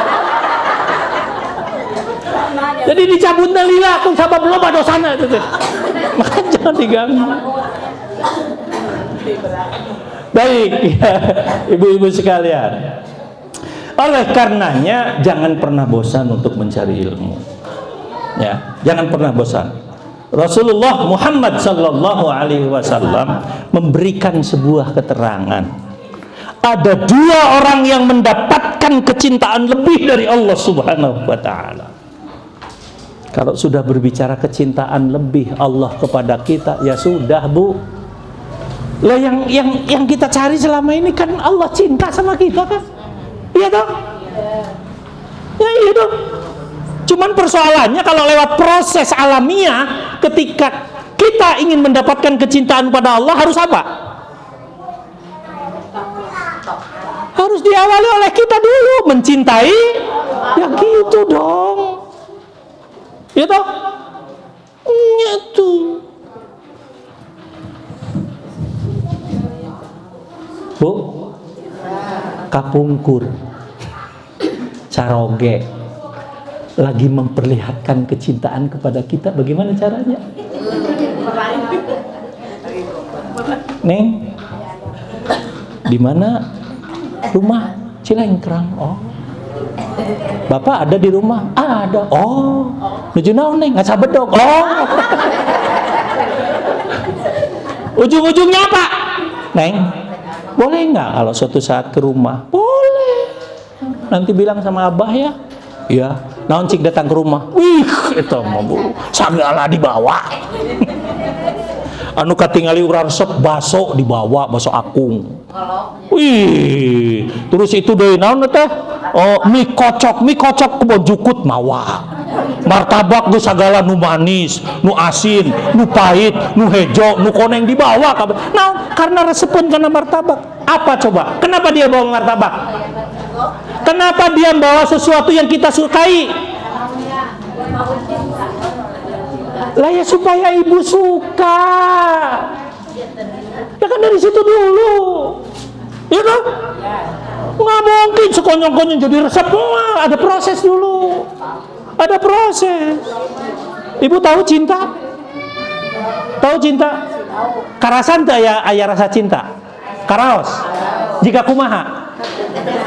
Jadi dicabutnya lila, aku sabab loba dosana itu. Maka jangan diganggu. Baik, ya, ibu-ibu sekalian. Oleh karenanya jangan pernah bosan untuk mencari ilmu. Ya, jangan pernah bosan. Rasulullah Muhammad sallallahu alaihi wasallam memberikan sebuah keterangan. Ada dua orang yang mendapatkan kecintaan lebih dari Allah Subhanahu wa taala. Kalau sudah berbicara kecintaan lebih Allah kepada kita, ya sudah, Bu. Lah yang kita cari selama ini kan Allah cinta sama kita kan? Iya toh? Ya iya toh. Cuman persoalannya kalau lewat proses alamiah, ketika kita ingin mendapatkan kecintaan pada Allah harus apa? Harus diawali oleh kita dulu mencintai. Ya gitu dong. Ya toh? Ya tuh. Bu, kapungkur, caroge, lagi memperlihatkan kecintaan kepada kita, bagaimana caranya? Neng, di mana rumah Cilengkrang? Oh, Bapak ada di rumah? Ah, ada. Oh, nuju naon neng? Ngaca bedog. Oh, ujung-ujungnya apa, Neng? Boleh nggak kalau suatu saat ke rumah? Boleh. Nanti bilang sama abah ya. Iya. Naon cik datang ke rumah. Wih, itu mau bu. Sagala dibawa. Anu katingali urang resep baso dibawa, baso akung. Wih, terus itu deui naon teh? Oh, mie kocok kebon jukut mawa. Martabak geus sagala nu manis, nu asin, nu pahit, nu hejo, nu koneng dibawa kabeh. Nah, karena resepeun kana martabak. Apa coba? Kenapa dia bawa martabak? Kenapa dia bawa sesuatu yang kita sukai? Lah ya supaya ibu suka. Ya kan dari situ dulu. Ya kan? Nggak mungkin sekonyong-konyong jadi resep. Wah, ada proses dulu. Ada proses. Ibu tahu cinta? Tahu cinta? Karasan teh aya rasa cinta. Karaos. Jika kumaha.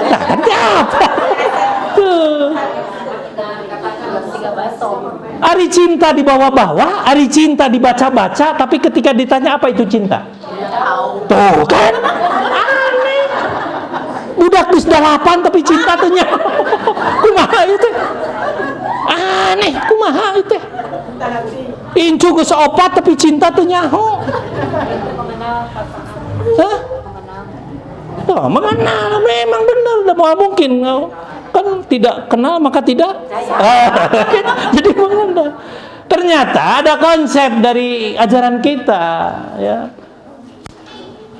Nah, nanti apa? Tuh. Ari cinta dibawa-bawa, ari cinta dibaca-baca, tapi ketika ditanya apa itu cinta? Tuh kan? Aneh. Budak geus 8 tapi cinta teh nya. Kumaha itu? Aneh, kumaha itu? Incu geus 4 tapi cinta teh nyaho. Hah? Oh, mengenal memang benar, tidak mungkin kan tidak kenal maka tidak jadi mengenal. Ternyata ada konsep dari ajaran kita, ya.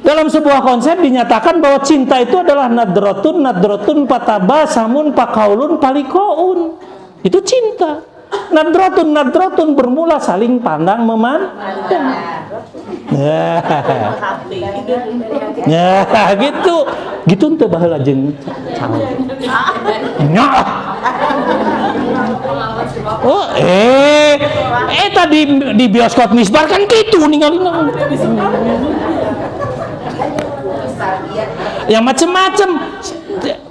Dalam sebuah konsep dinyatakan bahwa cinta itu adalah nadrotun patabasamun pakaulun palikoun. Itu cinta. Nadrotun bermula saling pandang memandang. Ya, gitu ente baheula jeung cawe. Oh, tadi di bioskop Misbar kan gitu ninggalin. Yang macem-macem,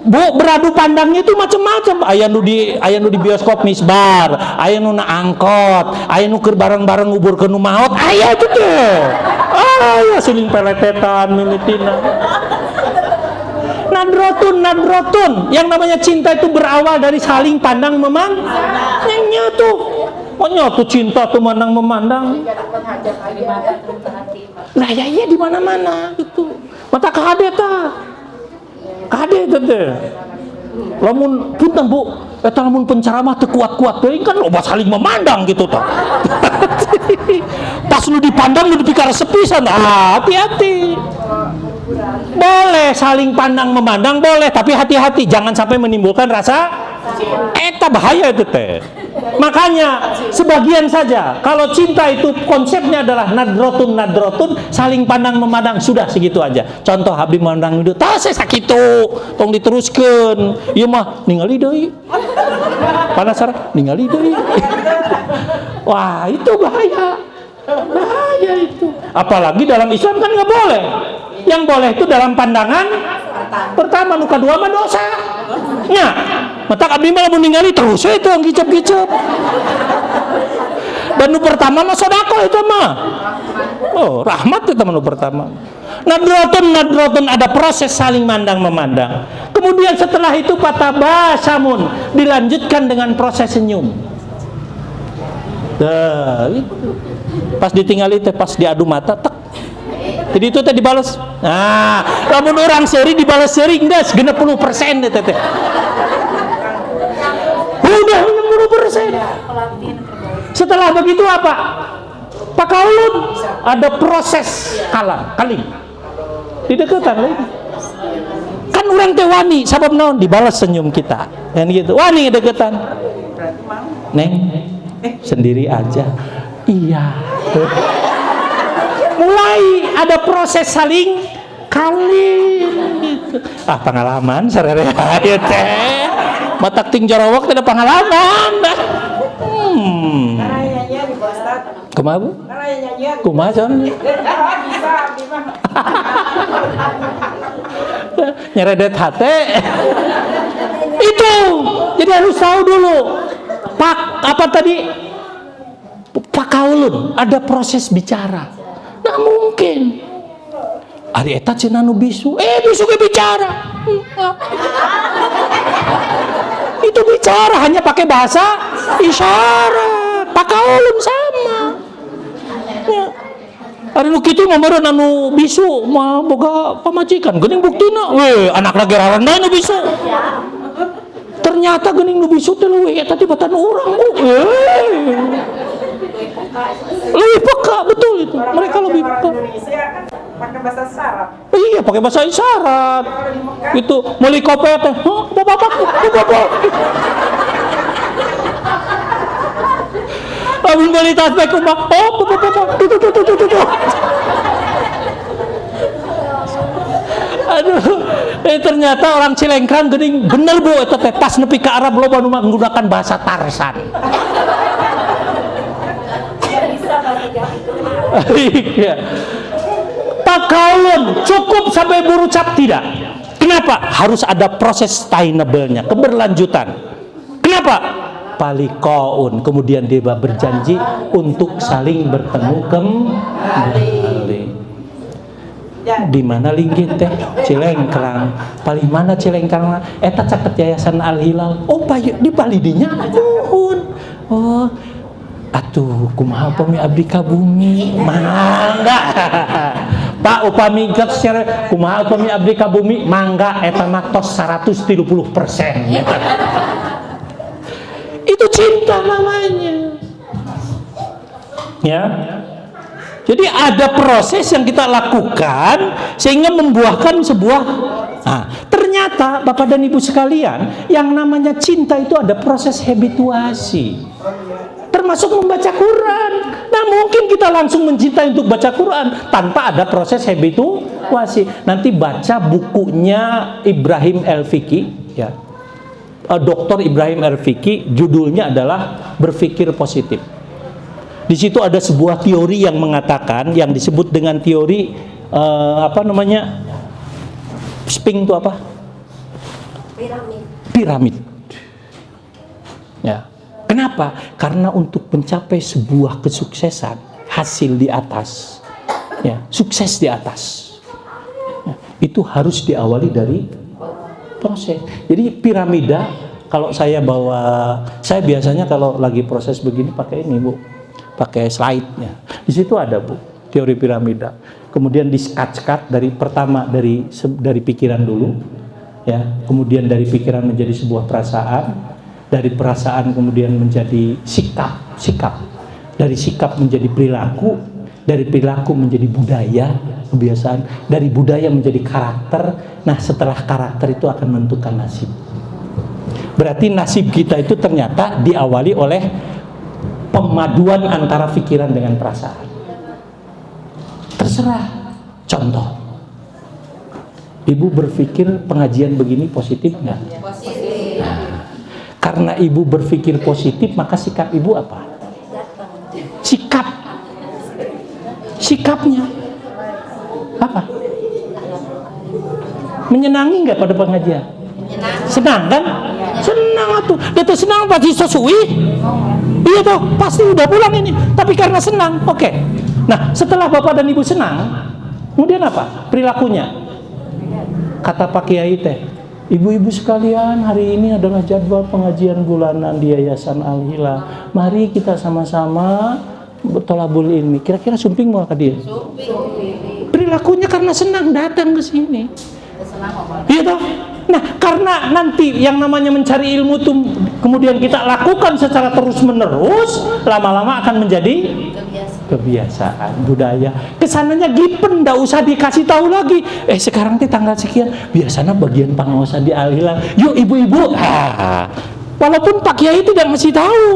Bu, beradu pandangnya itu macem-macem. Aya nu di bioskop Misbar, aya nu na angkot, aya nu keur bareng-bareng ngubur ke nu maot, aya itu teh. Aya siling peletetan mimitina. Nadrotun. Yang namanya cinta itu berawal dari saling pandang memandang. Nya tuh. Pokoknya tuh cinta tuh memandang. Lah ya iya di mana-mana gitu. Mata kade teh. Lamun punten Bu, eta lamun penceramah teu kuat-kuat teuing kan loba saling memandang gitu tah. Pas lu dipandang lu dipikar sepisan. Hati-hati. Boleh saling pandang memandang boleh, tapi hati-hati jangan sampai menimbulkan rasa eta bahaya itu teh. Makanya sebagian saja kalau cinta itu konsepnya adalah nadrotun saling pandang memandang, sudah segitu aja. Contoh abdi memandang itu tah saya sakitu tong diteruskeun ieu mah ningali deui panasar ningali deui. Wah itu bahaya itu. Apalagi dalam Islam kan nggak boleh. Yang boleh itu dalam pandangan pertama, nu kadua mah dosa nya. Mata abdi mah lamun ningali terus itu yang gicep-gicep. Dan nu pertama mah sedekah itu mah. Oh, rahmat itu mah nu pertama. Nadrotun ada proses saling mandang memandang. Kemudian setelah itu patabasamun dilanjutkan dengan proses senyum. Itu. Pas ditinggali teh pas diadu mata tek. Jadi itu teh dibales. Nah, lamun orang seuri dibales seuri geus 60% teh. Udah 60%. Setelah begitu apa? Pakaulun ada proses kaling. Dideketan lagi. Kan orang teh wani sabab naon dibales senyum kita. Kan gitu. Wani deketan. Neng, sendiri aja. Iya. Mulai ada proses saling gitu. Pengalaman sarere aya teh. Matak ting jorowok teh ada pengalaman. Kumaha Bu? Kumaha can? Nyeredet hate. Itu. Jadi harus tahu dulu. Apa tadi? Pakaulun, ada proses bicara. Nah mungkin ari eta cenah nu bisu, bisu ge bicara. Itu bicara hanya pakai bahasa isyarat. Pakaulun sama. Ya. Ari nu kitu mah meureun anu bisu mah boga pamajikan, geuning buktina. Anak lagi raranda nu bisu. Ternyata geuning nu bisu teh leuwih eta tibatan urang, Bu. Lebih peka, betul itu. Mereka lebih peka. Pakai bahasa isyarat. Iya, pakai bahasa isyarat. Itu meuli kopi teh, bapak. Lamun meuli tasbih kumaha? Bapak. Tuh. Aduh, ternyata orang Cilengkrang geuning bener Bu eta teh pas nepi ka Arab loba nu menggunakan bahasa Tarsan. Iya. Pakaulun cukup sampai berucap tidak. Kenapa? Harus ada proses sustainable-nya, keberlanjutan. Kenapa? Palikoun, kemudian dia berjanji untuk saling bertemu kembali. Di mana linggih teh? Cilengkrang. Paling mana Cilengkrang? Eta caket Yayasan Al Hilal. Oh, di Bali dinya. Oh. Atuh kumaha upami abdi ka bumi mangga. Pak upami geus secara kumaha upami abdi ka bumi mangga eta mah tos 130%. Itu cinta namanya. Ya. Jadi ada proses yang kita lakukan sehingga membuahkan sebuah. Nah, ternyata Bapak dan Ibu sekalian, yang namanya cinta itu ada proses habituasi. Termasuk membaca Quran. Nah, mungkin kita langsung mencintai untuk baca Quran tanpa ada proses habituasi. Nanti baca bukunya Ibrahim El-Fiqi, ya. Dr. Ibrahim El-Fiqi, judulnya adalah Berpikir Positif. Di situ ada sebuah teori yang mengatakan, yang disebut dengan teori Sphinx itu apa? Piramid. Ya. Kenapa? Karena untuk mencapai sebuah kesuksesan, hasil di atas, ya, sukses di atas, ya, itu harus diawali dari proses. Jadi piramida, kalau saya biasanya kalau lagi proses begini pakai ini, Bu. Pakai slide-nya. Di situ ada, Bu, teori piramida. Kemudian di-cut dari pertama dari pikiran dulu, ya. Kemudian dari pikiran menjadi sebuah perasaan, dari perasaan kemudian menjadi sikap. Dari sikap menjadi perilaku, dari perilaku menjadi budaya, kebiasaan, dari budaya menjadi karakter. Nah, setelah karakter itu akan menentukan nasib. Berarti nasib kita itu ternyata diawali oleh pemaduan antara pikiran dengan perasaan. Terserah. Contoh, Ibu berpikir pengajian begini positif nggak? Positif. Karena Ibu berpikir positif, maka sikap Ibu apa? Sikapnya apa? Menyenangi nggak pada pengajian? Senang kan? Senang tuh. Itu senang pasti sesuai. Iya toh, pasti udah pulang ini. Tapi karena senang, oke. Nah, setelah Bapak dan Ibu senang, kemudian apa? Perilakunya. Kata Pak Kiai teh, ibu-ibu sekalian, hari ini adalah jadwal pengajian bulanan di Yayasan Al-Hilal. Mari kita sama-sama tolabul ilmi. Kira-kira sumping mau ke dia? Perilakunya karena senang datang ke sini. Iya toh? Nah, karena nanti yang namanya mencari ilmu itu kemudian kita lakukan secara terus-menerus, lama-lama akan menjadi kebiasaan, budaya. Kesananya gipen, nggak usah dikasih tahu lagi. Sekarang tanggal sekian, biasanya bagian pengawasan di Al-Hilal. Yuk ibu-ibu. Walaupun Pak Kiai tidak ngasih tahu.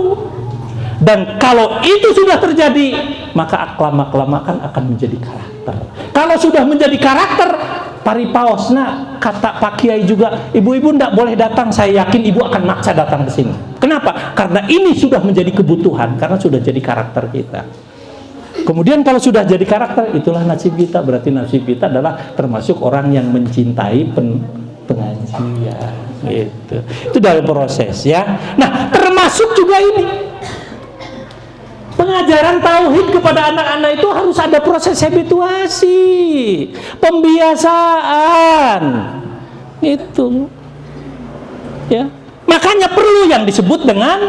Dan kalau itu sudah terjadi, maka lama-kelamaan akan menjadi karakter. Kalau sudah menjadi karakter, paripaosna, kata Pak Kiai juga, ibu-ibu tidak boleh datang, saya yakin ibu akan maksa datang ke sini. Kenapa? Karena ini sudah menjadi kebutuhan, karena sudah jadi karakter kita. Kemudian kalau sudah jadi karakter, itulah nasib kita. Berarti nasib kita adalah termasuk orang yang mencintai pengajian. Gitu. Itu dalam proses, ya. Nah, termasuk juga ini. Pengajaran tauhid kepada anak-anak itu harus ada proses habituasi, pembiasaan, itu, ya. Makanya perlu yang disebut dengan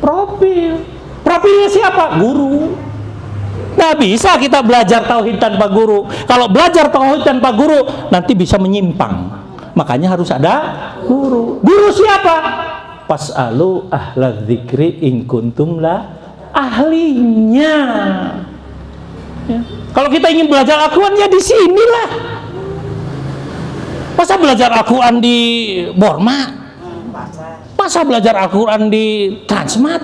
profil. Profilnya siapa? Guru. Nggak bisa kita belajar tauhid tanpa guru. Kalau belajar tauhid tanpa guru, nanti bisa menyimpang. Makanya harus ada guru. Guru siapa? Pas'alu ahla dzikri in kuntum la ahlinya. Ya. Kalau kita ingin belajar Al-Quran, ya di sinilah. Masa belajar Al-Quran di Borma? Masa belajar Al-Quran di Transmart?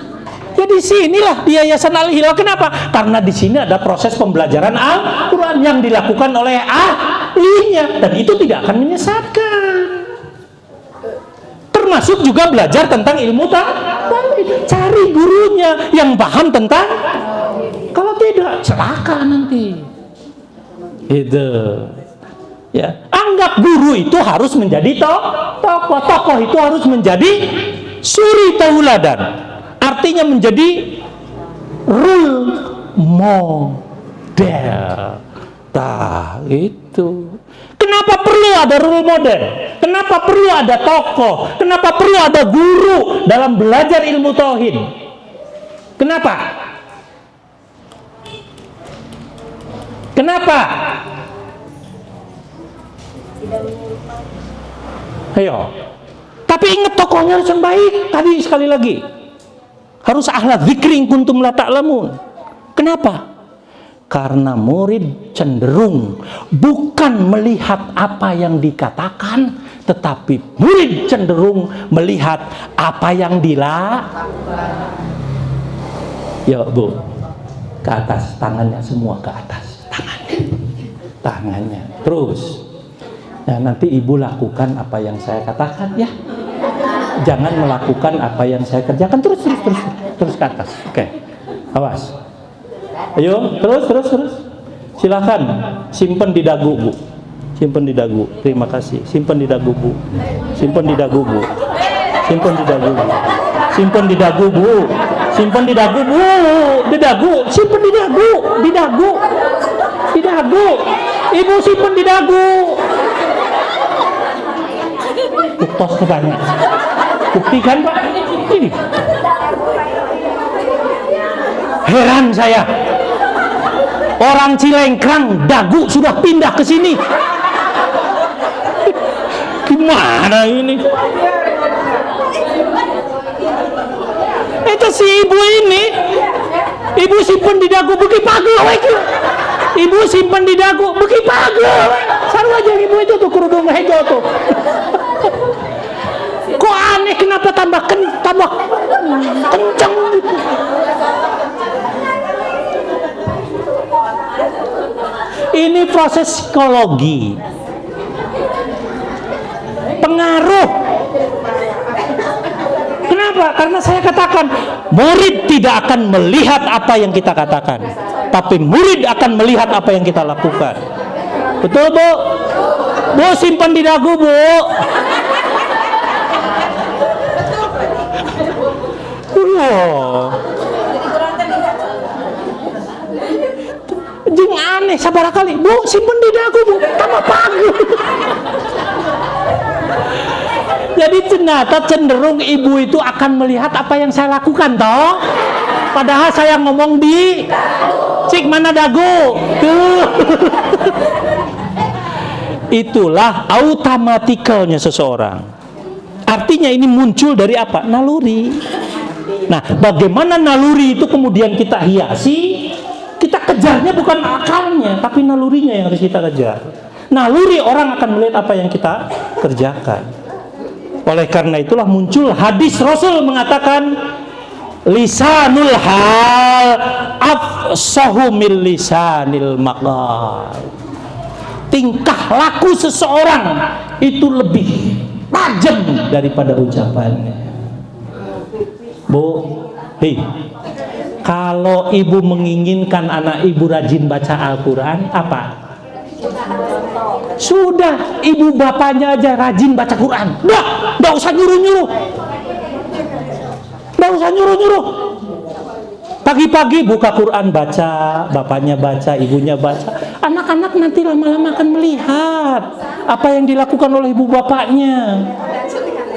Ya di sinilah, di Yayasan Al-Hilal. Kenapa? Karena di sini ada proses pembelajaran Al-Quran yang dilakukan oleh ahlinya, dan itu tidak akan menyesatkan. Termasuk juga belajar tentang ilmu tauhid. Cari gurunya yang paham tentang. Kalau tidak, celaka nanti. Itu. Ya, anggap guru itu harus menjadi tokoh. Tokoh itu harus menjadi suri tauladan. Artinya menjadi role model. Nah, itu. Kenapa perlu ada role model? Kenapa perlu ada tokoh? Kenapa perlu ada guru dalam belajar ilmu tauhid? Kenapa? Kenapa? Ayo. Tapi ingat tokohnya harus yang baik. Tadi sekali lagi. Harus ahla dzikri in kuntum la ta'lamun. Kenapa? Karena murid cenderung bukan melihat apa yang dikatakan, tetapi murid cenderung melihat apa yang dilakukan. Yuk Bu, ke atas, tangannya semua ke atas, tangannya. Terus, nah nanti Ibu lakukan apa yang saya katakan ya. Jangan melakukan apa yang saya kerjakan. Terus ke atas. Oke, awas. Ayo, terus. Silakan, simpen di dagu Bu. Simpen di dagu. Terima kasih. Simpen di dagu Bu. Simpen di dagu Bu. Simpen di dagu Bu. Simpen di dagu Bu. Simpen di dagu Bu. Di dagu. Simpen di dagu. Di dagu. Di dagu. Ibu simpen di dagu. Tosnya banyak. Buktikan Pak. Ini. Heran saya. Orang Cilengkrang dagu sudah pindah ke sini. Gimana ini? Itu si ibu ini. Ibu simpen di dagu beki pagel. Ibu simpen di dagu beki pagel. Saru aja ibu itu tuh kerudung hijau tuh. Kok aneh, kenapa tambah kencang gitu? Ini proses psikologi. Pengaruh. Kenapa? Karena saya katakan murid tidak akan melihat apa yang kita katakan, tapi murid akan melihat apa yang kita lakukan. Betul Bu? Bu simpan di dagu Bu. Jeng aneh sabar kali Bu, simpen di dagu Bu, tambah pagu. Jadi ternyata cenderung ibu itu akan melihat apa yang saya lakukan toh. Padahal saya ngomong di cik mana dagu tuh. Itulah automatikalnya seseorang. Artinya ini muncul dari apa? Naluri. Nah, bagaimana naluri itu kemudian kita hiasi? Kita kejarnya bukan akalnya, tapi nalurinya yang harus kita kejar. Naluri orang akan melihat apa yang kita kerjakan. Oleh karena itulah muncul hadis Rasul mengatakan, lisanul hal afsahu min lisanil maqal. Tingkah laku seseorang itu lebih tajam daripada ucapannya. Bu, hei, kalau ibu menginginkan anak ibu rajin baca Al-Quran, apa? Sudah, ibu bapaknya aja rajin baca Quran. Nggak usah nyuruh-nyuruh. Nggak usah nyuruh-nyuruh. Pagi-pagi buka Quran baca, bapaknya baca, ibunya baca. Anak-anak nanti lama-lama akan melihat apa yang dilakukan oleh ibu bapaknya.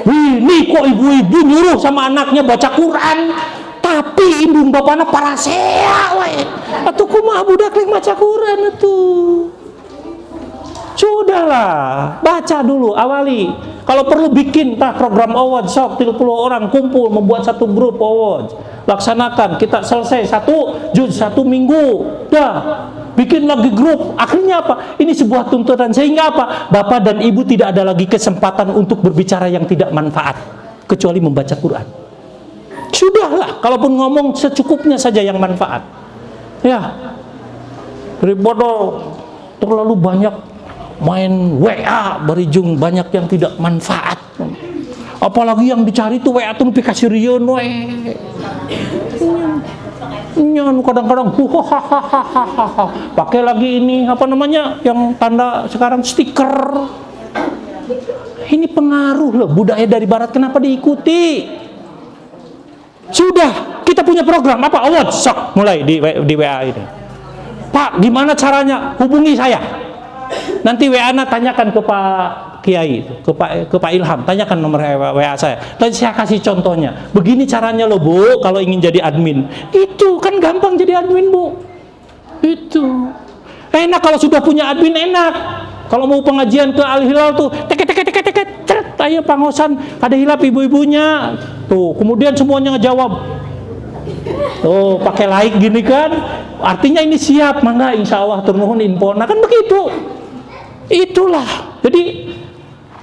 Ini kok ibu-ibu nyuruh sama anaknya baca Quran, tapi ibu bapaknya parasea wae. Atuh kumaha budak rek baca Quran atuh. Sudahlah, baca dulu, awali. Kalau perlu bikin program award sok 30 orang kumpul membuat satu grup award. Laksanakan, kita selesai satu juz 1 minggu. Dah. Bikin lagi grup. Akhirnya apa? Ini sebuah tuntutan. Sehingga apa? Bapak dan ibu tidak ada lagi kesempatan untuk berbicara yang tidak manfaat, kecuali membaca Quran. Sudahlah, kalaupun ngomong secukupnya saja yang manfaat. Ya, daripada terlalu banyak main WA, berijung banyak yang tidak manfaat. Apalagi yang dicari tuh WA tuh aplikasi rieu we. Nyan kadang-kadang pakai lagi ini apa namanya yang tanda sekarang stiker. Ini pengaruh loh budaya dari barat, kenapa diikuti? Sudah, kita punya program apa? Award sok mulai di WA ini. Pak, gimana caranya? Hubungi saya. Nanti WA-na tanyakan ke Pak Kiai, ke Pak Ilham, tanyakan nomor WA saya. Dan saya kasih contohnya. Begini caranya loh Bu, kalau ingin jadi admin. Itu kan gampang jadi admin Bu. Itu enak kalau sudah punya admin, enak. Kalau mau pengajian ke Al Hilal tuh, teket, ceret, ayo pangosan, ada hilap ibu-ibunya. Tuh, kemudian semuanya ngejawab. Tuh, pakai like gini kan. artinya ini siap, mangga insya Allah turnuhun infona, kan begitu. Itulah. Jadi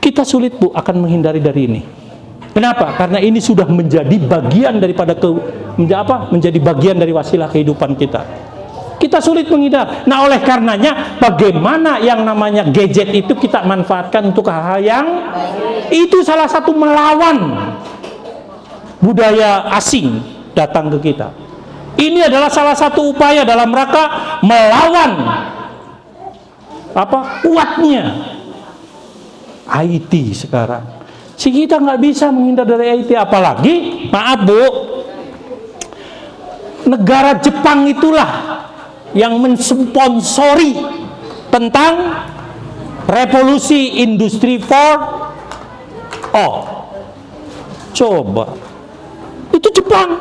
kita sulit Bu akan menghindari dari ini. Kenapa? Karena ini sudah menjadi bagian daripada menjadi bagian dari wasilah kehidupan kita. Kita sulit menghindar. Nah, oleh karenanya bagaimana yang namanya gadget itu kita manfaatkan untuk hal-hal yang itu salah satu melawan budaya asing datang ke kita. Ini adalah salah satu upaya dalam rangka melawan kuatnya IT sekarang. Si kita nggak bisa menghindar dari IT, apalagi maaf Bu, negara Jepang itulah yang mensponsori tentang revolusi industri 4.0. Coba, itu Jepang.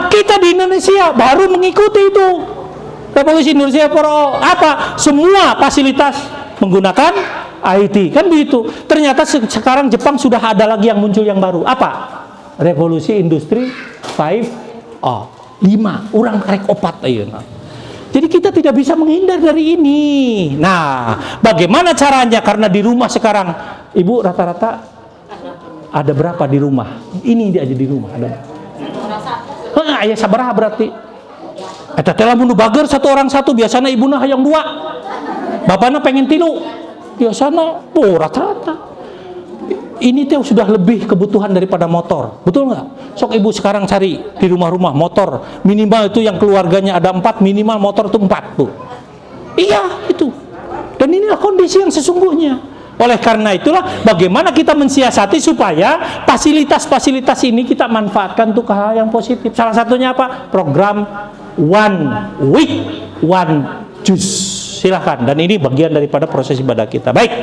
Kita di Indonesia baru mengikuti itu revolusi industri 4.0. Apa? Semua fasilitas menggunakan IT, kan begitu. Ternyata sekarang Jepang sudah ada lagi yang muncul yang baru. Apa? Revolusi industri 5.0. 5 orang karek opat ayeuna. Jadi kita tidak bisa menghindar dari ini. Nah, bagaimana caranya? Karena di rumah sekarang, Ibu rata-rata ada berapa di rumah? Ini dia aja di rumah ada. Aya sabaraha berarti? Eta teh lamun bager satu orang satu, biasana ibuna hayang 2. Bapakna pengen 3. Biasana rata-rata. Ini tuh sudah lebih kebutuhan daripada motor, betul nggak? Sok Ibu sekarang cari di rumah-rumah motor, minimal itu yang keluarganya ada 4, minimal motor itu 4 Bu. Iya itu. Dan inilah kondisi yang sesungguhnya. Oleh karena itulah bagaimana kita mensiasati supaya fasilitas-fasilitas ini kita manfaatkan untuk hal yang positif. Salah satunya apa? Program One Week One Juice. Silahkan, dan ini bagian daripada proses ibadah kita. Baik.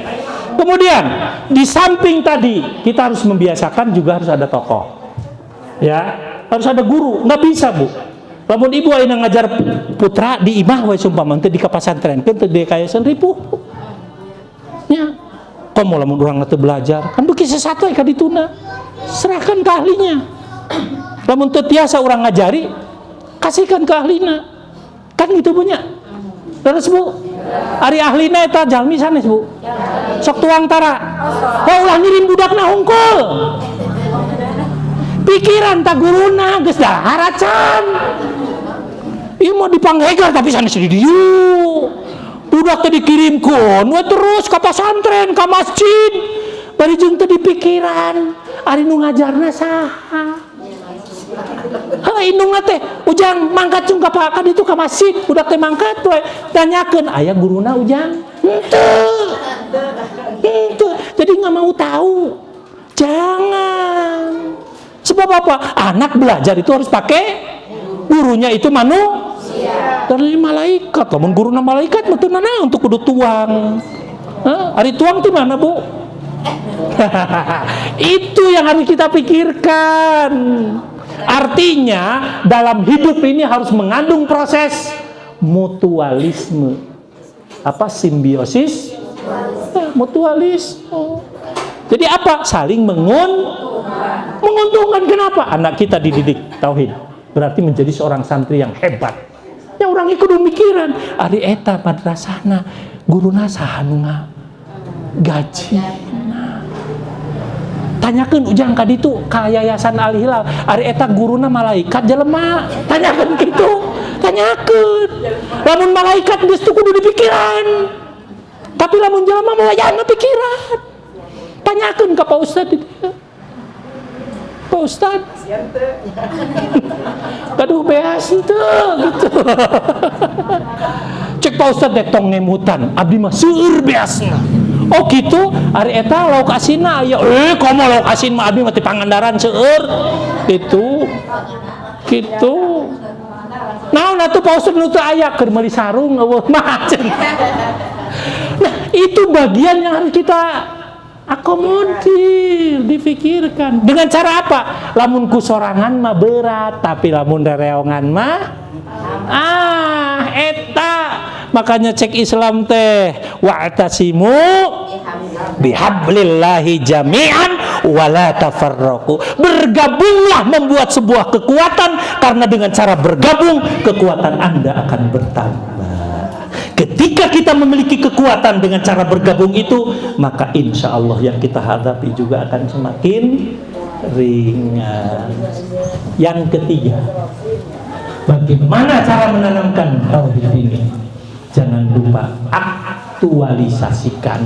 Kemudian di samping tadi kita harus membiasakan juga harus ada tokoh, ya, harus ada guru. Nggak bisa Bu, lamun ibu ayeuna ngajar putra di imah we sumpama teu di kapasantren teu di kayasan ripuh nya komo lamun urang teu belajar kan beuki sesuatu ka dituna, serahkan ke ahlinya. Lamun teu tiasa urang ngajari, kasihkan ke ahlina, kan gitu punya. Terus Bu, ari ahlina eta jalmi sanes Bu, sok tuang tara, ulah ngirim budakna hungkul, pikiran tak guruna geus dahar acan, ieu mau dipanghegar tapi sanes di dieu, budak teh dikirimkeun we terus ka pasantren ka masjid, bari jeung teu dipikiran ari nu ngajarna saha. Indung teh ujang mangkat cung ka ditu ka masjid, budak teh mangkat we tanyakeun aya guruna ujang henteu. Jadi nggak mau tahu, jangan. Sebab apa? Anak belajar itu harus pakai gurunya itu manusia dari malaikat. Lamun guruna malaikat betul nana untuk kudu tuang. Ari tuang di mana Bu? Itu yang harus kita pikirkan. Artinya dalam hidup ini harus mengandung proses mutualisme. Apa? Simbiosis mutualisme. Jadi apa? Saling menguntungkan. Kenapa? Anak kita dididik tauhid, berarti menjadi seorang santri yang hebat. Ya orang ikut mikiran, ari eta madrasahna guruna saha nu gaji. Tanyakeun ujang ka ditu ka Yayasan Al Hilal, ari eta guruna malaikat jelema, tanyakeun kitu, tanyakeun. Lamun malaikat geus teu kudu dipikiran, tapi lamun jelema mah wayahna pikiran, tanyakeun ka Pak Ustad itu. Pak Ustad, aduh beas teu gitu. Cek Pak Ustad dek tong ngemutan, abdi mah seueur beasna. Oh gitu, ari eta lauk asinna aya. Komo lauk asin mah abdi mah ti Pangandaran seueur. Gitu. Naon atuh Pak Ustad nu teu aya keur meuli sarung eueuh mah. Nah, itu bagian yang harus kita akomodir, difikirkan. Dengan cara apa? Lamun ku sorangan mah berat, tapi lamun rereongan mah Eta makanya cek Islam teh wa'tasimu bihablillahi jami'an wala tafarraqu. Bergabunglah membuat sebuah kekuatan, karena dengan cara bergabung kekuatan Anda akan bertambah. Ketika kita memiliki kekuatan dengan cara bergabung itu, maka insya Allah yang kita hadapi juga akan semakin ringan. Yang ketiga, bagaimana cara menanamkan tauhid ini? Jangan lupa aktualisasikan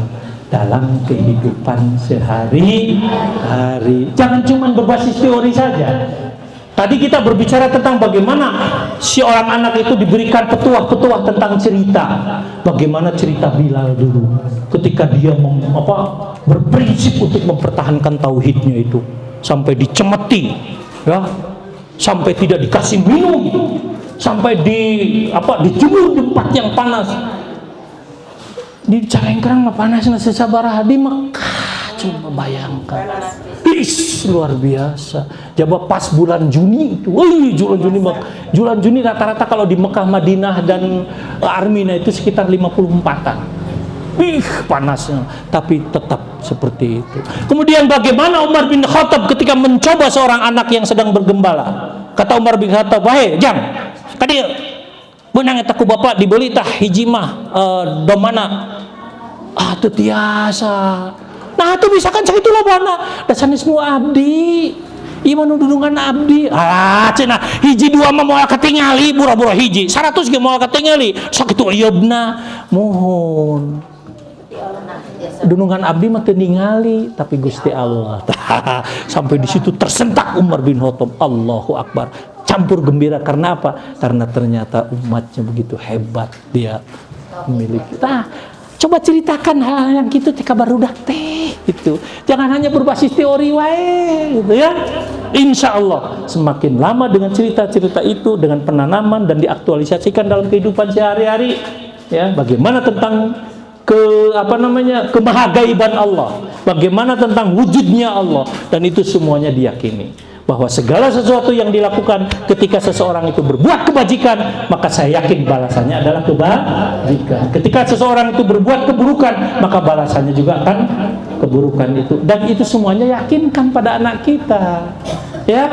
dalam kehidupan sehari-hari. Jangan cuma berbasis teori saja. Tadi kita berbicara tentang bagaimana si orang anak itu diberikan petuah-petuah tentang cerita. Bagaimana cerita Bilal dulu ketika dia berprinsip untuk mempertahankan tauhidnya itu, sampai dicemeti, ya, sampai tidak dikasih minum, sampai dijemur di tempat yang panas. Di Calengkrang mah panasnya sesabaraha di Mekah. Coba bayangkan, luar biasa. Coba pas bulan Juni itu, bulan Juni rata-rata kalau di Mekah, Madinah dan Armina itu sekitar 54-an. Panasnya, tapi tetap seperti itu. Kemudian bagaimana Umar bin Khattab ketika mencoba seorang anak yang sedang bergembala? Kata Umar bin Khattab, "Wahai jang, kadi benang eta ku bapak dibeli tah hiji mah domana." Teu tiasa. Nah itu bisa kan cak itu lobana dasarnya semua abdi ieu mah dudungan abdi cenah hiji dua mah moal katingali bura-bura hiji 100 ge moal katingali sakitu ayeubna mohon dudungan abdi mah teu ningali tapi Gusti Allah. Sampai di situ tersentak Umar bin Khattab, Allahu Akbar, campur gembira. Karena apa? Karena ternyata umatnya begitu hebat dia memiliki. Coba ceritakan hal yang gitu tika barudak teh gitu. Jangan hanya berbasis teori wae gitu ya. Insya Allah semakin lama dengan cerita-cerita itu, dengan penanaman dan diaktualisasikan dalam kehidupan sehari-hari, ya, bagaimana tentang kemahagaiban Allah, bagaimana tentang wujudnya Allah, dan itu semuanya diyakini bahwa segala sesuatu yang dilakukan ketika seseorang itu berbuat kebajikan, maka saya yakin balasannya adalah kebajikan. Ketika seseorang itu berbuat keburukan, maka balasannya juga akan keburukan itu. Dan itu semuanya yakinkan pada anak kita, ya.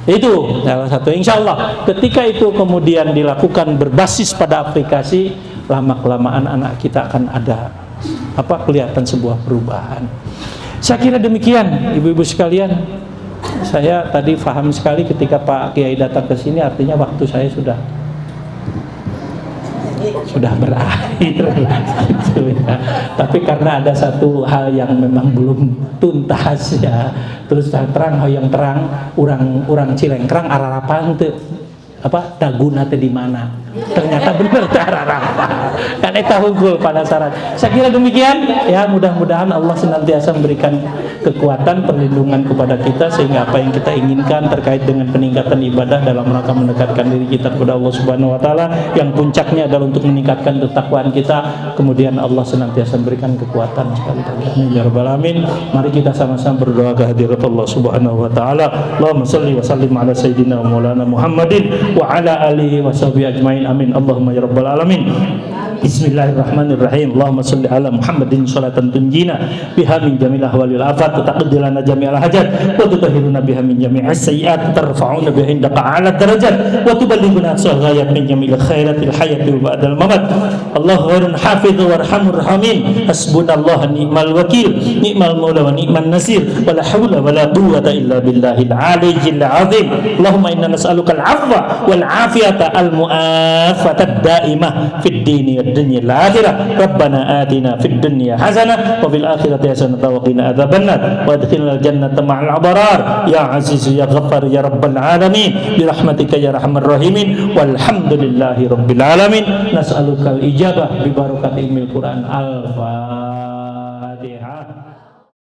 Itu salah satu. Insya Allah ketika itu kemudian dilakukan berbasis pada aplikasi, lama-kelamaan anak kita akan ada kelihatan sebuah perubahan. Saya kira demikian, ibu-ibu sekalian. Saya tadi paham sekali ketika Pak Kiai datang ke sini, artinya waktu saya sudah berakhir gitu ya. Tapi karena ada satu hal yang memang belum tuntas ya, terus terang yang terang orang Cilengkrang ararapan teu daguna teh di mana? Ternyata benar teh ararapan. Kan eta hungkul penasaran. Saya kira demikian ya, mudah-mudahan Allah senantiasa memberikan kekuatan perlindungan kepada kita sehingga apa yang kita inginkan terkait dengan peningkatan ibadah dalam rangka mendekatkan diri kita kepada Allah Subhanahu wa taala, yang puncaknya adalah untuk meningkatkan ketakwaan kita, kemudian Allah senantiasa memberikan kekuatan sekali. Amin ya rabbal alamin. Mari kita sama-sama berdoa ke hadirat Allah Subhanahu wa taala. Allahumma shalli wa sallim ala sayyidina Maulana Muhammadin wa ala alihi wa sahbihi ajmain. Amin. Allahumma ya rabbal alamin. Bismillahirrahmanirrahim. Allahumma shalli ala Muhammadin sholatan tunjina biha min jamil ahwalil afat wa taqaddilana jami'al hajat wa tutahhiruna biha min jami'is sayyi'at tarfa'una biha indaka a'la darajat wa tuballighuna aqsal ghayat min jamil khairatil hayati wa ba'dal mamat. Allahu khairun hafiz warhamur rahimin. Hasbunallahu ni'mal wakil, ni'mal maula wa ni'man nasir. Wa la haula wa la quwwata illa billahil aliyyil azim. Allahumma inna nas'aluka al-'afwa wal 'afiyata al-mu'afata ad-da'imah fid dini dunya al-akhirah. Rabbana atina fid dunya hasanah wa fil akhirati hasanah wa qina adzabannar wa adkhilnal jannata ma'al abrar ya aziz ya ghaffar ya rabbal alamin bi rahmatika ya arhamar rahimin walhamdulillahi rabbil alamin. Nas'alukal ijabah bi barakati ilmil Qur'an. Al-Fatihah.